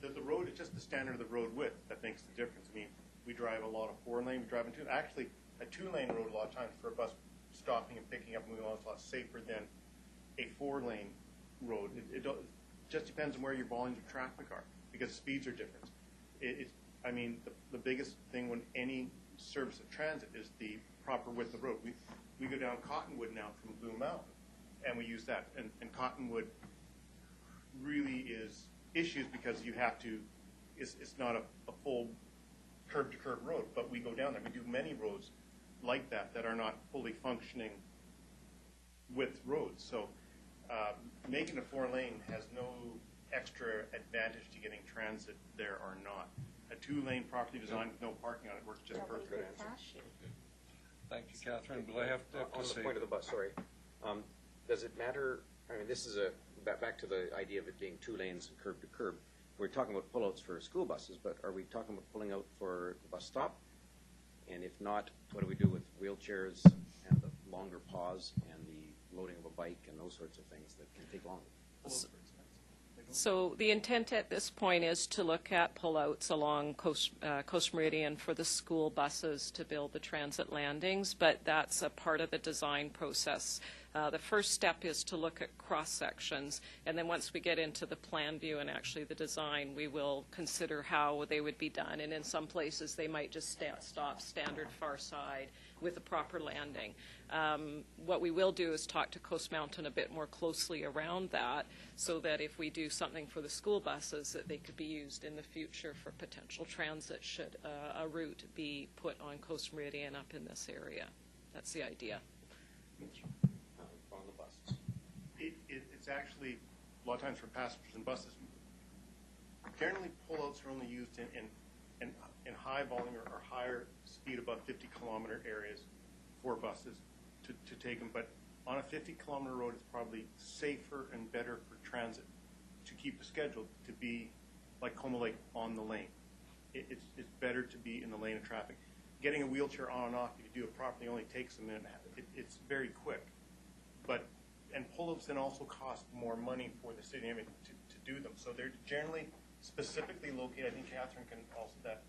the road, it's just the standard of the road width that makes the difference. I mean, we drive a lot of 4-lane, we drive in 2. Actually, a 2-lane road a lot of times for a bus stopping and picking up and moving on is a lot safer than a 4-lane road. It just depends on where your volumes of traffic are, because speeds are different. I mean, the biggest thing when any service of transit is the proper width of road. We go down Cottonwood now from Blue Mountain, and we use that. And Cottonwood really is issues because you have to, it's not a full curb-to-curb road, but we go down there. We do many roads like that are not fully functioning width roads. So making a 4-lane has no extra advantage to getting transit there or not. A 2-lane properly designed with no parking on it works just perfectly. Thank you, Catherine. But I have On to the say, point of the bus, sorry. Does it matter, I mean, this is back to the idea of it being 2 lanes and curb to curb. We're talking about pullouts for school buses, but are we talking about pulling out for the bus stop? And if not, what do we do with wheelchairs and the longer pause and the loading of a bike and those sorts of things that can take longer? So the intent at this point is to look at pullouts along Coast Meridian for the school buses to build the transit landings, but that's a part of the design process The first step is to look at cross-sections, and then once we get into the plan view and actually the design, we will consider how they would be done. And in some places, they might just stop standard far side with a proper landing. What we will do is talk to Coast Mountain a bit more closely around that, so that if we do something for the school buses, that they could be used in the future for potential transit should a route be put on Coast Meridian up in this area. That's the idea. On the buses. It's actually, a lot of times for passengers and buses, generally pullouts are only used in high volume or higher speed above 50-kilometer areas for buses to take them. But on a 50-kilometer road, it's probably safer and better for transit to keep a schedule to be like Como Lake on the lane. It's better to be in the lane of traffic. Getting a wheelchair on and off, if you do it properly, only takes a minute and a half. It's very quick. And pull-ups then also cost more money for the city to do them. So they're generally specifically located, I think Catherine can also that,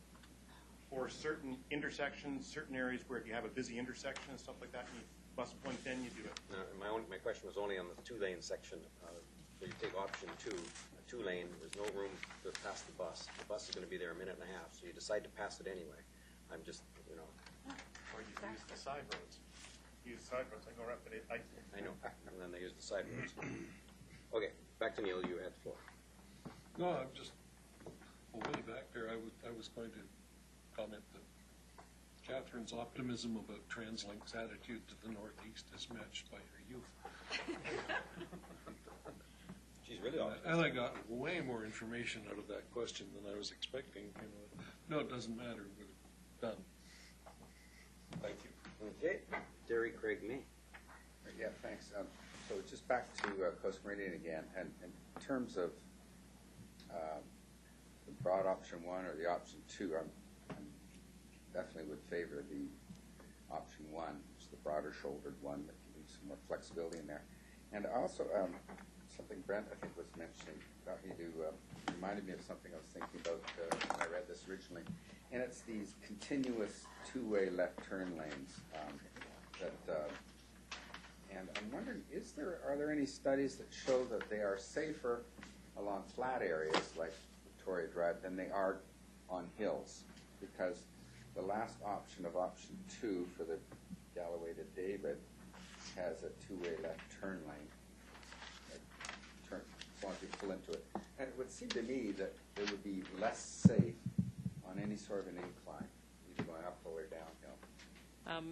for certain intersections, certain areas where if you have a busy intersection and stuff like that, and you bus point, then you do it. My question was only on the two-lane section. Where you take option 2, a two-lane, there's no room to pass the bus. The bus is going to be there a minute and a half, so you decide to pass it anyway. I'm just, Or you use the side roads. Use side roads. I go right, but I know, and then they use the side roads. Okay, back to Neil. You had the floor. No, I'm just, way back there, I was going to comment that Catherine's optimism about TransLink's attitude to the Northeast is matched by her youth. She's really optimistic. And I got way more information out of that question than I was expecting. No, it doesn't matter. We're done. Thank you. Okay, Derry Craig May. Yeah, thanks. So just back to Coast Meridian again, and in terms of the broad option 1 or the option 2, I definitely would favor the option 1, which is the broader shouldered one that leaves some more flexibility in there. And also, something Brent, I think, was mentioning, got me to, reminded me of something I was thinking about when I read this originally. And it's these continuous two-way left turn lanes and I'm wondering, are there any studies that show that they are safer along flat areas like Victoria Drive than they are on hills? Because the last option of option 2 for the Galloway to David has a two-way left turn lane. As long as you pull into it. And it would seem to me that it would be less safe on any sort of an incline, either going uphill or downhill.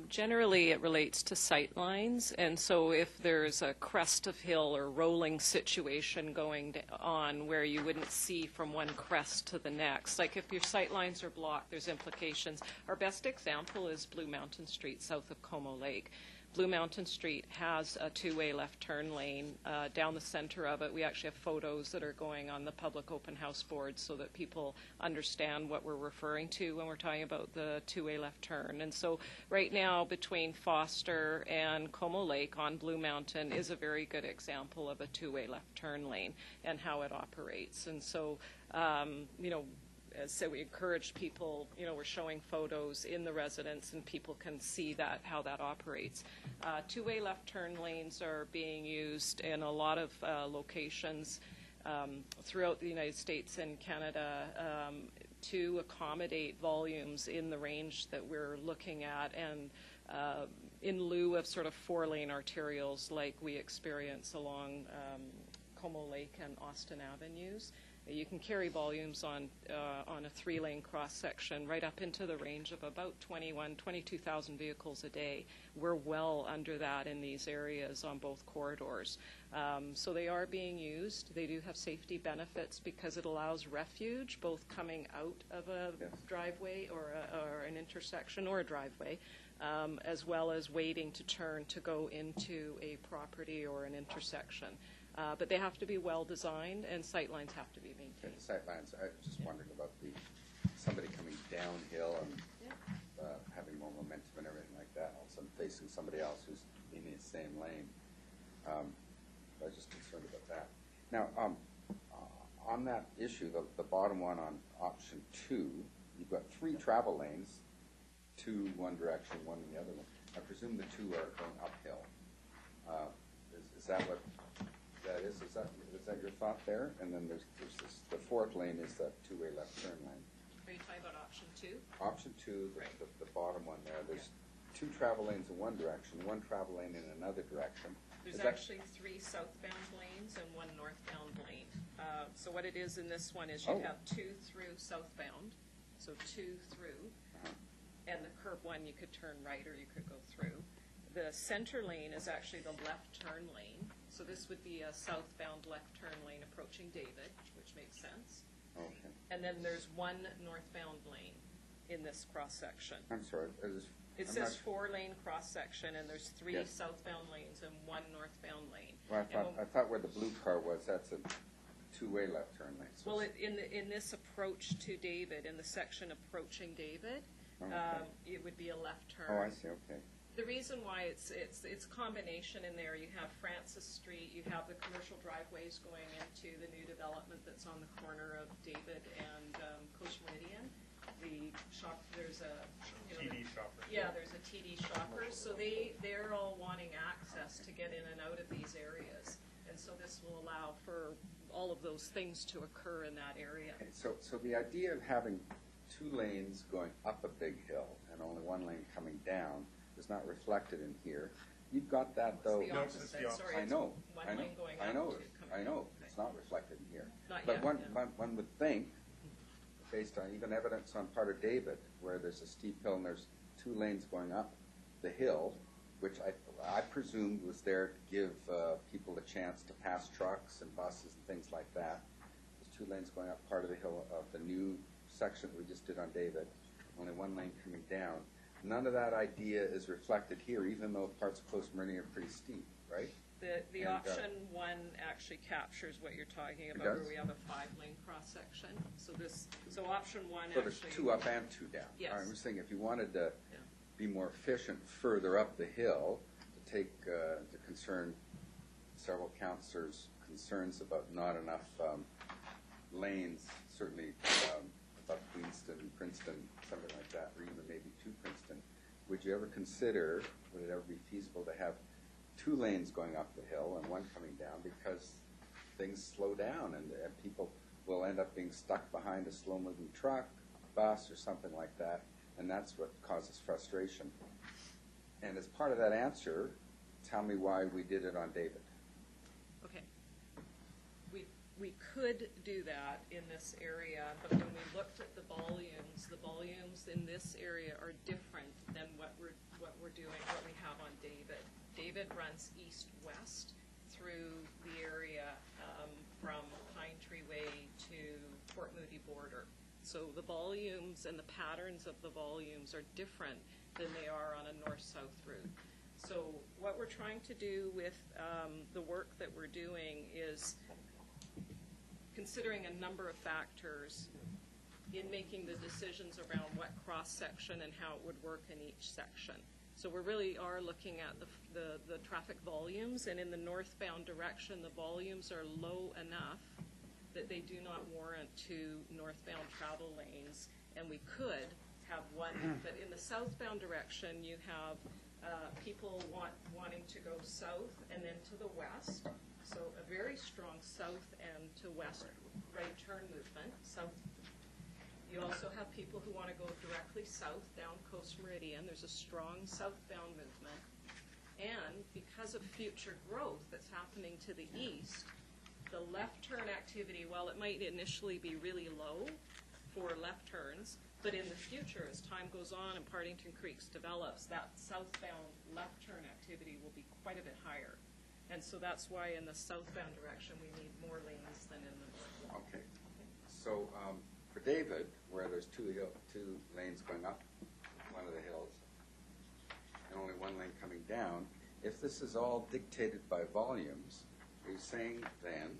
Generally, it relates to sight lines, and so if there's a crest of hill or rolling situation going on where you wouldn't see from one crest to the next, like if your sight lines are blocked, there's implications. Our best example is Blue Mountain Street south of Como Lake. Blue Mountain Street has a two-way left turn lane down the center of it. We actually have photos that are going on the public open house board so that people understand what we're referring to when we're talking about the two-way left turn. And so right now between Foster and Como Lake on Blue Mountain is a very good example of a two-way left turn lane and how it operates. And so, so we encourage people, we're showing photos in the residence and people can see how that operates. Two-way left turn lanes are being used in a lot of locations throughout the United States and Canada to accommodate volumes in the range that we're looking at, and in lieu of sort of 4-lane arterials like we experience along Como Lake and Austin Avenues. You can carry volumes on a 3-lane cross-section right up into the range of about 22,000 vehicles a day. We're well under that in these areas on both corridors. So they are being used. They do have safety benefits because it allows refuge, both coming out of a driveway or an intersection or a driveway, as well as waiting to turn to go into a property or an intersection. But they have to be well designed, and sight lines have to be maintained. Sight lines. I was just wondering about somebody coming downhill and having more momentum and everything like that, all of a sudden facing somebody else who's in the same lane. I was just concerned about that. Now, on that issue, the bottom one on option 2, you've got 3 travel lanes, 2 one direction, 1 in the other one. I presume the 2 are going uphill. Is that what that is? Is that your thought there? And then there's this, the fourth lane is that two-way left turn lane. Are you talking about option 2? Option 2, Right. the bottom one there, there's two travel lanes in one direction, one travel lane in another direction. There's Is that- actually 3 southbound lanes and 1 northbound lane. So what it is in this one is you Oh. have 2 through southbound, so 2 through, and the curb one you could turn right or you could go through. The center lane is actually the left turn lane, so this would be a southbound left turn lane approaching David, which makes sense. Okay. And then there's 1 northbound lane in this cross-section. I'm sorry. It I'm says not- 4-lane cross-section, and there's 3 Yes. southbound lanes and 1 northbound lane. Well, And I thought where the blue car was, that's a two-way left turn lane. So Well, in this approach to David, in the section approaching David, Okay. it would be a left turn. Oh, I see, okay. The reason why it's a combination in there, you have Francis Street, you have the commercial driveways going into the new development that's on the corner of David and Coast Meridian. The shop, there's a, TD shopper. yeah, there's a TD Shoppers, so they're all wanting access to get in and out of these areas. And so this will allow for all of those things to occur in that area. Okay, so the idea of having 2 lanes going up a big hill and only 1 lane coming down is not reflected in here. You've got that, though. It's the No, it's the opposite, opposite. sorry, I it's know, one I know, lane going I up, know, 2 coming I down. know, Okay. it's not reflected in here. Not But yet, one, yeah. one would think, based on even evidence on part of David, where there's a steep hill and there's 2 lanes going up the hill, which I presumed was there to give people a chance to pass trucks and buses and things like that. There's 2 lanes going up part of the hill of the new section that we just did on David, only 1 lane coming down. None of that idea is reflected here, even though parts of Coast Meridian are pretty steep, right? The And, option 1 actually captures what you're talking about, does? where we have a 5-lane cross-section. So option 1 So there's actually. 2 up and 2 down. Yes. I'm just saying, if you wanted to Yeah. be more efficient further up the hill, to take into concern several councillors' concerns about not enough lanes, certainly up Queenston, Princeton, something like that, or even maybe to Princeton, would you ever consider, would it ever be feasible to have 2 lanes going up the hill and 1 coming down, because things slow down and people will end up being stuck behind a slow-moving truck, bus, or something like that, and that's what causes frustration. And as part of that answer, tell me why we did it on David. Okay. We could do that in this area, but when we looked at the volumes in this area are different than what we're doing, what we have on David. David runs east-west through the area from Pine Tree Way to Port Moody border. So the volumes and the patterns of the volumes are different than they are on a north-south route. So what we're trying to do with the work that we're doing is considering a number of factors in making the decisions around what cross-section and how it would work in each section. So we really are looking at the traffic volumes, and in the northbound direction, the volumes are low enough that they do not warrant 2 northbound travel lanes, and we could have 1, but in the southbound direction, you have people wanting to go south and then to the west, so a very strong south and to west right turn movement. South. You also have people who want to go directly south down Coast Meridian. There's a strong southbound movement. And because of future growth that's happening to the east, the left turn activity, while it might initially be really low for left turns, but in the future, as time goes on and Partington Creeks develops, that southbound left turn activity will be quite a bit higher. And so that's why in the southbound direction, we need more lanes than in the north. Okay. So for David, where there's 2 lanes going up one of the hills and only 1 lane coming down, if this is all dictated by volumes, are you saying then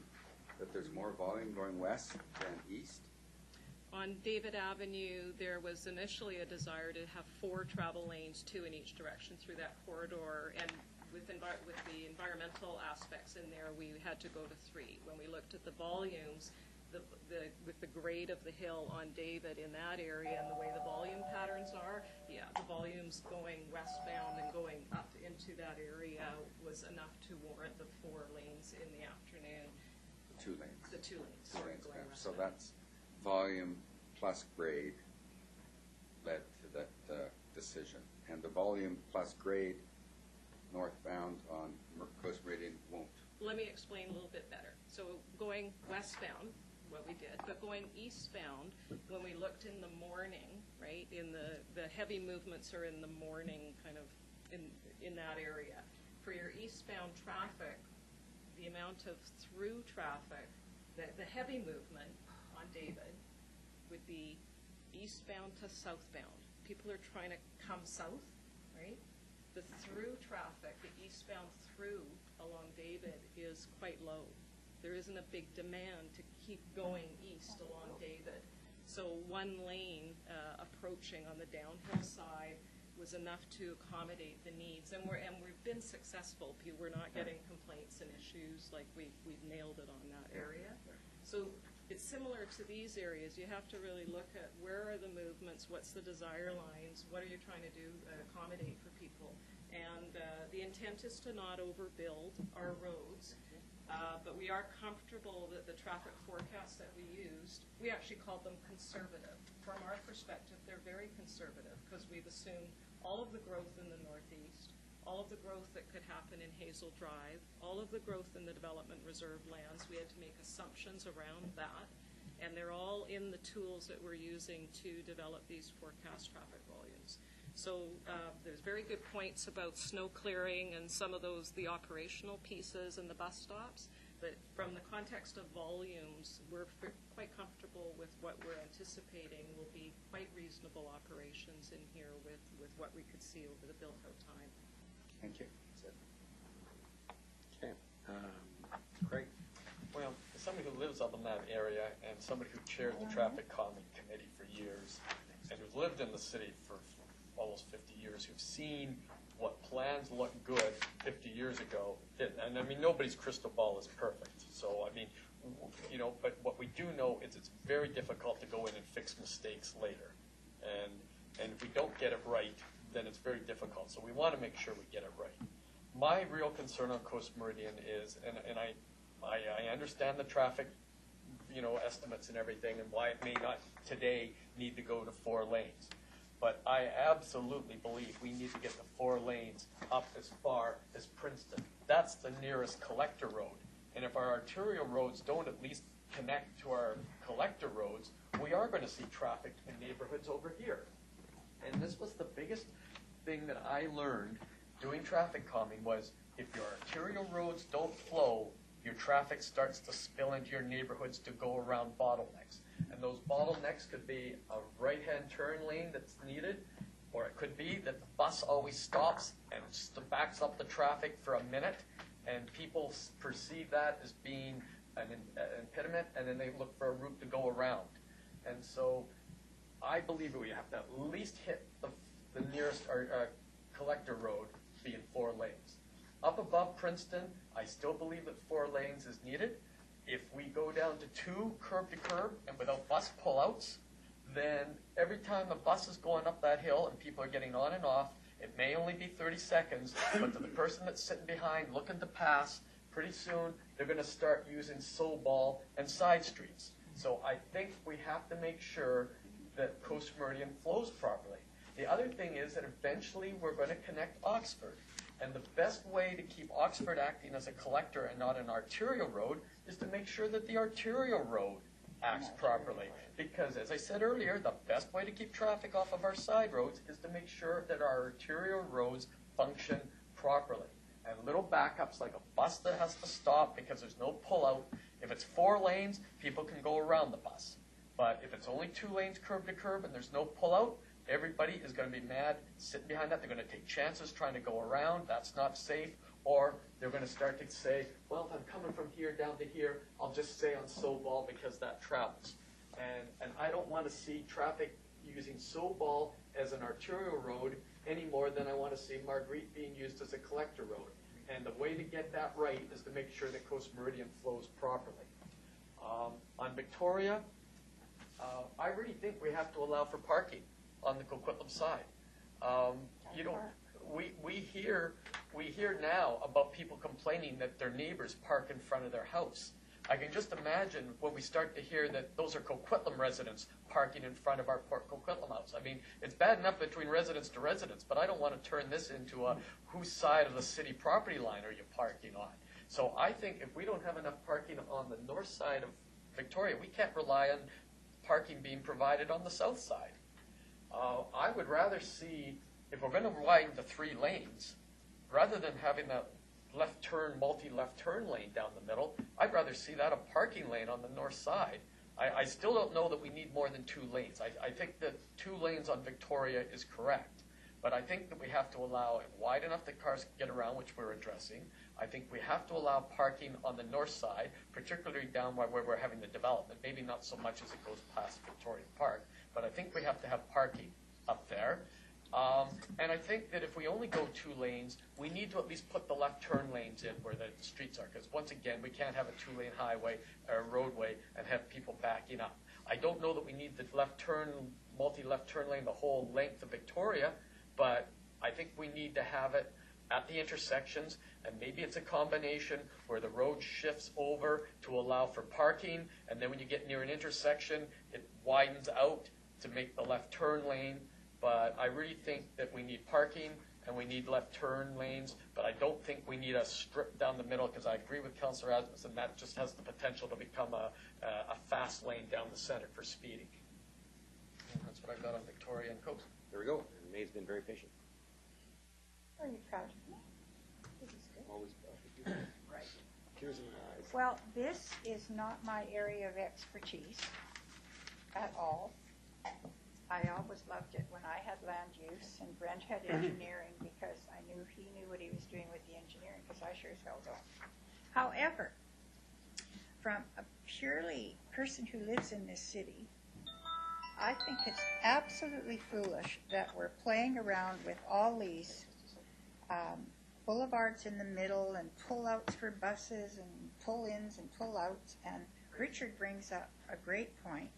that there's more volume going west than east? On David Avenue, there was initially a desire to have 4 travel lanes, 2 in each direction through that corridor, and with the environmental aspects in there, we had to go to 3. When we looked at the volumes, with the grade of the hill on David in that area and the way the volume patterns are, yeah, the volumes going westbound and going up into into that area was enough to warrant the 4 lanes in the afternoon. The 2 lanes. The 2 lanes. Two sorry, lanes, going yeah. So westbound. that's volume plus grade led to that decision. And the volume plus grade northbound on Coast Meridian won't. Let me explain a little bit better. So going westbound, what we did, but going eastbound, when we looked in the morning, right, in the heavy movements are in the morning kind of in that area. For your eastbound traffic, the amount of through traffic, the heavy movement on David would be eastbound to southbound. People are trying to come south, right? The through traffic, the eastbound through along David is quite low. There isn't a big demand to keep going east along David. So 1 lane approaching on the downhill side was enough to accommodate the needs. And we've been successful. We're not getting complaints and issues, like we've nailed it on that area. So it's similar to these areas. You have to really look at where are the movements, what's the desire lines, what are you trying to do accommodate for people. And the intent is to not overbuild our roads, but we are comfortable that the traffic forecasts that we used, we actually called them conservative. From our perspective, they're very conservative because we've assumed all of the growth in the northeast, all of the growth that could happen in Hazel Drive, all of the growth in the development reserve lands. We had to make assumptions around that, and they're all in the tools that we're using to develop these forecast traffic volumes. So there's very good points about snow clearing and some of those, the operational pieces and the bus stops, but from the context of volumes, we're quite comfortable with what we're anticipating will be quite reasonable operations in here with what we could see over the built-out time. Thank you. Okay. Craig? Well, as somebody who lives up in that area and somebody who chaired the traffic calming committee for years and who's lived in the city for almost 50 years, who've seen what plans look good 50 years ago, and I mean, nobody's crystal ball is perfect. So, I mean, you know, but what we do know is it's very difficult to go in and fix mistakes later. And if we don't get it right, then it's very difficult. So we want to make sure we get it right. My real concern on Coast Meridian is, and I understand the traffic, you know, estimates and everything, and why it may not today need to go to 4 lanes. But I absolutely believe we need to get the 4 lanes up as far as Princeton. That's the nearest collector road. And if our arterial roads don't at least connect to our collector roads, we are going to see traffic in neighborhoods over here. And this was the biggest thing that I learned doing traffic calming was if your arterial roads don't flow, your traffic starts to spill into your neighborhoods to go around bottlenecks. And those bottlenecks could be a right-hand turn lane that's needed, or it could be that the bus always stops and backs up the traffic for a minute, and people perceive that as being an impediment, and then they look for a route to go around. And so I believe we have to at least hit the nearest collector road being 4 lanes. Up above Princeton, I still believe that 4 lanes is needed. If we go down to 2 curb to curb and without bus pullouts, then every time a bus is going up that hill and people are getting on and off, it may only be 30 seconds, but to the person that's sitting behind looking to pass, pretty soon they're going to start using Soball and side streets. So I think we have to make sure that Coast Meridian flows properly. The other thing is that eventually we're going to connect Oxford. And the best way to keep Oxford acting as a collector and not an arterial road is to make sure that the arterial road acts properly. Because, as I said earlier, the best way to keep traffic off of our side roads is to make sure that our arterial roads function properly. And little backups like a bus that has to stop because there's no pullout. If it's 4 lanes, people can go around the bus. But if it's only 2 lanes curb to curb and there's no pullout, everybody is going to be mad sitting behind that. They're going to take chances trying to go around. That's not safe. Or they're going to start to say, well, if I'm coming from here down to here, I'll just stay on Soball because that travels. And I don't want to see traffic using Soball as an arterial road any more than I want to see Marguerite being used as a collector road. And the way to get that right is to make sure that Coast Meridian flows properly. On Victoria, I really think we have to allow for parking on the Coquitlam side. You know, we hear we hear now about people complaining that their neighbors park in front of their house. I can just imagine when we start to hear that those are Coquitlam residents parking in front of our Port Coquitlam house. I mean, it's bad enough between residents to residents, but I don't want to turn this into a whose side of the city property line are you parking on? So I think if we don't have enough parking on the north side of Victoria, we can't rely on parking being provided on the south side. I would rather see, if we're going to widen the 3 lanes, rather than having that left turn, multi-left turn lane down the middle, I'd rather see that a parking lane on the north side. I still don't know that we need more than 2 lanes. I think that 2 lanes on Victoria is correct, but I think that we have to allow it wide enough that cars can get around, which we're addressing. I think we have to allow parking on the north side, particularly down where we're having the development, maybe not so much as it goes past Victoria Park, but I think we have to have parking up there. And I think that if we only go 2 lanes, we need to at least put the left turn lanes in where the streets are, because once again, we can't have a 2-lane highway or roadway and have people backing up. I don't know that we need the left turn, multi-left turn lane the whole length of Victoria, but I think we need to have it at the intersections, and maybe it's a combination where the road shifts over to allow for parking, and then when you get near an intersection, it widens out to make the left turn lane. But I really think that we need parking and we need left turn lanes, but I don't think we need a strip down the middle, because I agree with Councillor Asmussen, that just has the potential to become a fast lane down the center for speeding. And that's what I've got on Victoria and Coast. There we go. And May's been very patient. Are you proud of me? This is good. Always Right. tears in my eyes. Well, this is not my area of expertise at all. I always loved it when I had land use and Brent had engineering, because I knew he knew what he was doing with the engineering, because I sure as hell don't. However, from a purely person who lives in this city, I think it's absolutely foolish that we're playing around with all these boulevards in the middle and pull-outs for buses and pull-ins and pull-outs. And Richard brings up a great point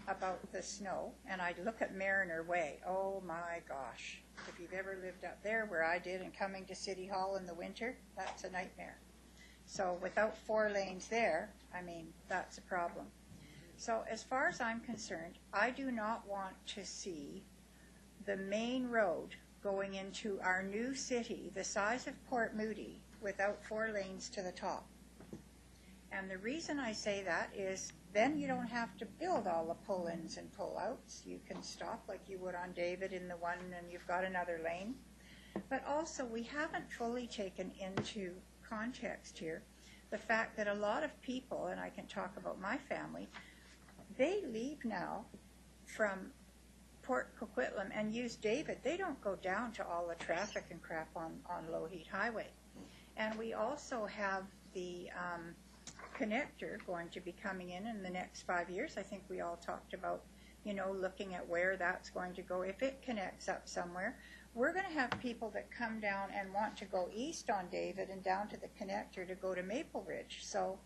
about the snow, and I look at Mariner Way. Oh my gosh, if you've ever lived up there where I did and coming to City Hall in the winter, that's a nightmare. So without 4 lanes there, I mean, that's a problem. So as far as I'm concerned, I do not want to see the main road going into our new city, the size of Port Moody, without 4 lanes to the top. And the reason I say that is then you don't have to build all the pull-ins and pull-outs. You can stop like you would on David in the one, and you've got another lane. But also, we haven't fully taken into context here the fact that a lot of people, and I can talk about my family, they leave now from Port Coquitlam and use David. They don't go down to all the traffic and crap on Low Heat Highway. And we also have the connector going to be coming in the next 5 years. I think we all talked about, you know, looking at where that's going to go. If it connects up somewhere, we're going to have people that come down and want to go east on David and down to the connector to go to Maple Ridge. So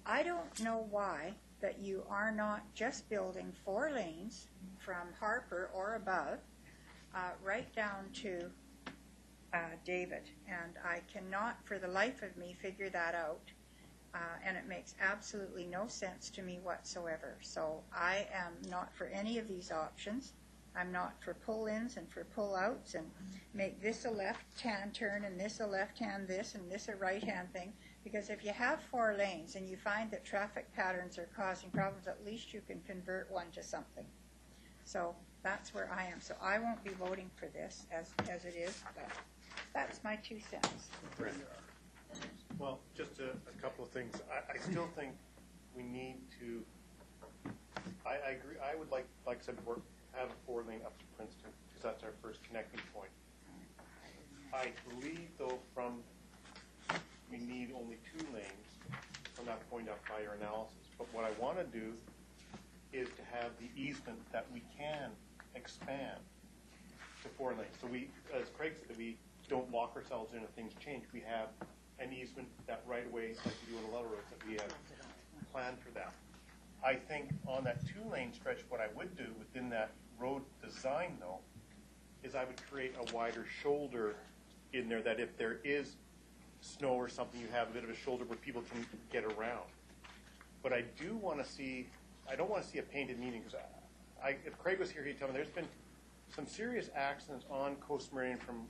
I don't know why that you are not just building 4 lanes from Harper or above right down to David. And I cannot for the life of me figure that out. And it makes absolutely no sense to me whatsoever. So I am not for any of these options. I'm not for pull-ins and for pull-outs and make this a left-hand turn and this a left-hand this and this a right-hand thing. Because if you have 4 lanes and you find that traffic patterns are causing problems, at least you can convert one to something. So that's where I am. So I won't be voting for this as it is, but that's my 2 cents. Well, just a couple of things. I still think we need to, I agree, I would like I said before, have a 4-lane up to Princeton, because that's our first connecting point. I believe, though, we need only 2 lanes from that point up by your analysis. But what I want to do is to have the easement that we can expand to 4 lanes. So we, as Craig said, we don't lock ourselves in if things change. We have an easement that right away, like we do on a lot of roads, that we have planned for that. I think on that 2-lane stretch, what I would do within that road design, though, is I would create a wider shoulder in there that if there is snow or something, you have a bit of a shoulder where people can get around. But I do want to see, I don't want to see a painted median, because if Craig was here, he'd tell me there's been some serious accidents on Coast Meridian from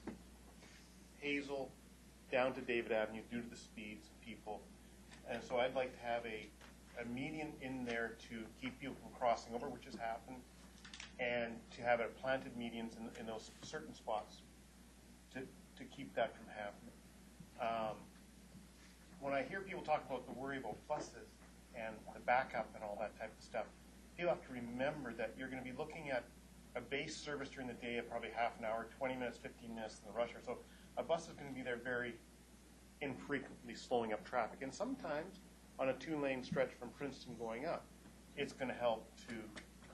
Hazel down to David Avenue due to the speeds of people. And so I'd like to have a median in there to keep people from crossing over, which has happened, and to have it planted medians in those certain spots to keep that from happening. When I hear people talk about the worry about buses and the backup and all that type of stuff, people have to remember that you're going to be looking at a base service during the day of probably half an hour, 20 minutes, 15 minutes in the rush hour. So a bus is going to be there very infrequently, slowing up traffic. And sometimes on a 2-lane stretch from Princeton going up, it's going to help to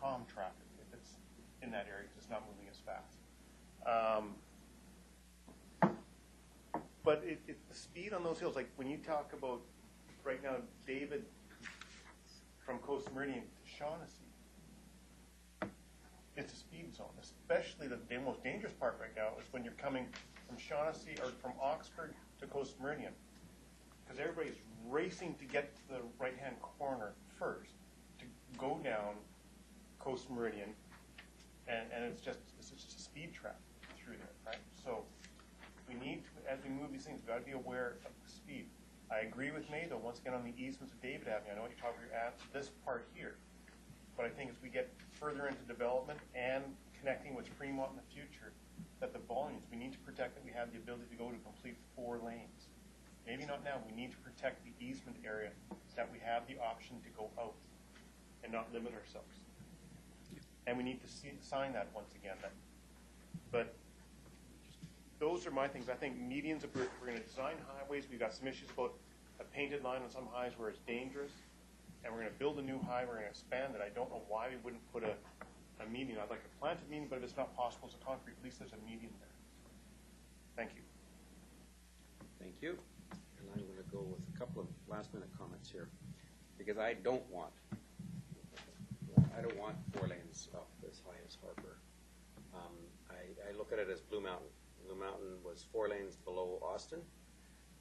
calm traffic if it's in that area because it's not moving as fast. But the speed on those hills, like when you talk about right now, David, from Coast Meridian to Shaughnessy, it's a speed zone, especially the most dangerous part right now is when you're coming from Shaughnessy or from Oxford to Coast Meridian, because everybody's racing to get to the right-hand corner first to go down Coast Meridian, and it's just a speed trap through there, right? So we need to, as we move these things, we've got to be aware of the speed. I agree with May, though, once again on the easements of David Avenue. I know what you're talking about at this part here, but I think as we get further into development and connecting with Fremont in the future, that the volumes, we need to protect that we have the ability to go to complete 4 lanes. Maybe not now. We need to protect the easement area that we have the option to go out and not limit ourselves. And we need to sign that once again. But those are my things. I think medians, if we're going to design highways, we've got some issues about a painted line on some highways where it's dangerous, and we're going to build a new highway, we're going to expand it. I don't know why we wouldn't put a median. I'd like a planted median, but if it's not possible as a concrete, at least there's a median there. Thank you. Thank you. And I'm going to go with a couple of last-minute comments here, because I don't want 4 lanes up as high as Harper. I look at it as Blue Mountain. Blue Mountain was 4 lanes below Austin.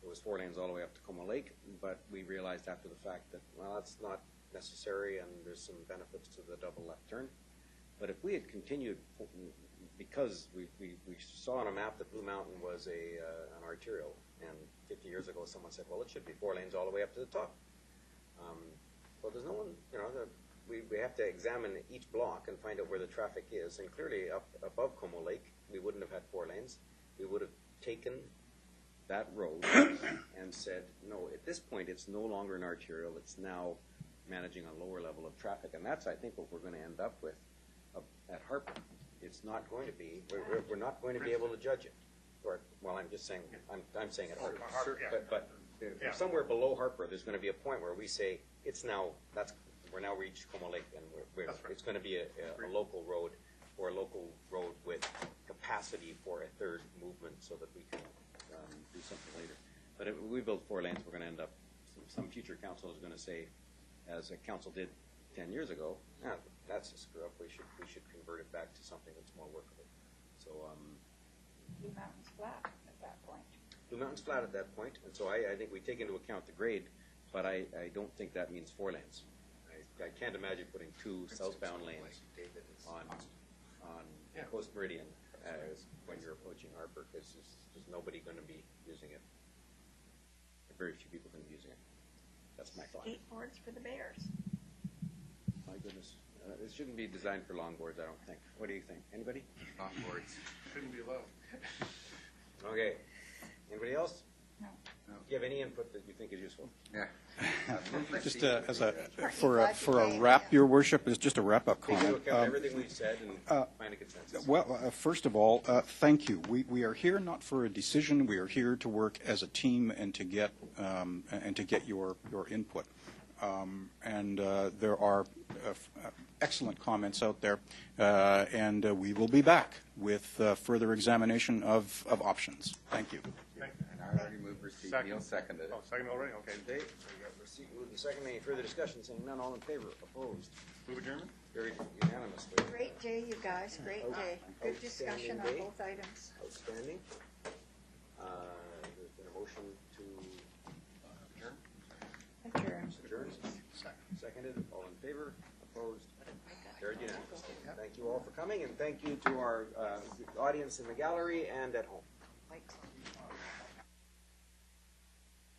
It was 4 lanes all the way up to Como Lake, but we realized after the fact that, well, that's not necessary, and there's some benefits to the double left turn. But if we had continued, because we saw on a map that Blue Mountain was an arterial, and 50 years ago someone said, well, it should be 4 lanes all the way up to the top. Well, there's no one, we have to examine each block and find out where the traffic is. And clearly up above Como Lake, we wouldn't have had 4 lanes. We would have taken that road and said, no, at this point it's no longer an arterial. It's now managing a lower level of traffic. And that's, I think, what we're going to end up with at Harper. It's not going to be, we're not going to be able to judge it. Or, well, I'm just saying, I'm saying at Harper. But somewhere below Harper, there's going to be a point where we say, we're now reached Como Lake, and it's going to be a local road, or a local road with capacity for a 3rd movement so that we can do something later. But if we build 4 lanes, we're going to end up, some future council is going to say, as a council did 10 years ago, that's a screw up. We should convert it back to something that's more workable. So Blue Mountain's flat at that point. Blue Mountain's flat at that point, and so I think we take into account the grade, but I don't think that means 4 lanes. I can't imagine putting 2 southbound lanes on Coast Meridian when you're approaching Harper, because there's nobody going to be using it. Very few people going to be using it. That's my thought. Skateboards for the bears. My goodness. It shouldn't be designed for longboards, I don't think. What do you think? Anybody? Longboards. Shouldn't be allowed. Okay. Anybody else? No. Do you have any input that you think is useful? Yeah. Just for a wrap, Your Worship, is just a wrap-up Take into comment. account everything we've said and find a consensus. Well, first of all, thank you. We are here not for a decision. We are here to work as a team and to get your input. And there are excellent comments out there, and we will be back with further examination of options. Thank you. And I already moved receipt. Neil seconded it. Oh, second already? Okay. Okay, we got receipt moved and second. Any further discussion? Saying none, all in favor? Opposed? Move adjournment? Carried unanimously. Great day, you guys. Great day. Good discussion on both items. Outstanding. seconded. All in favor? Opposed? Carried unanimously. Thank you all for coming, and thank you to our audience in the gallery and at home.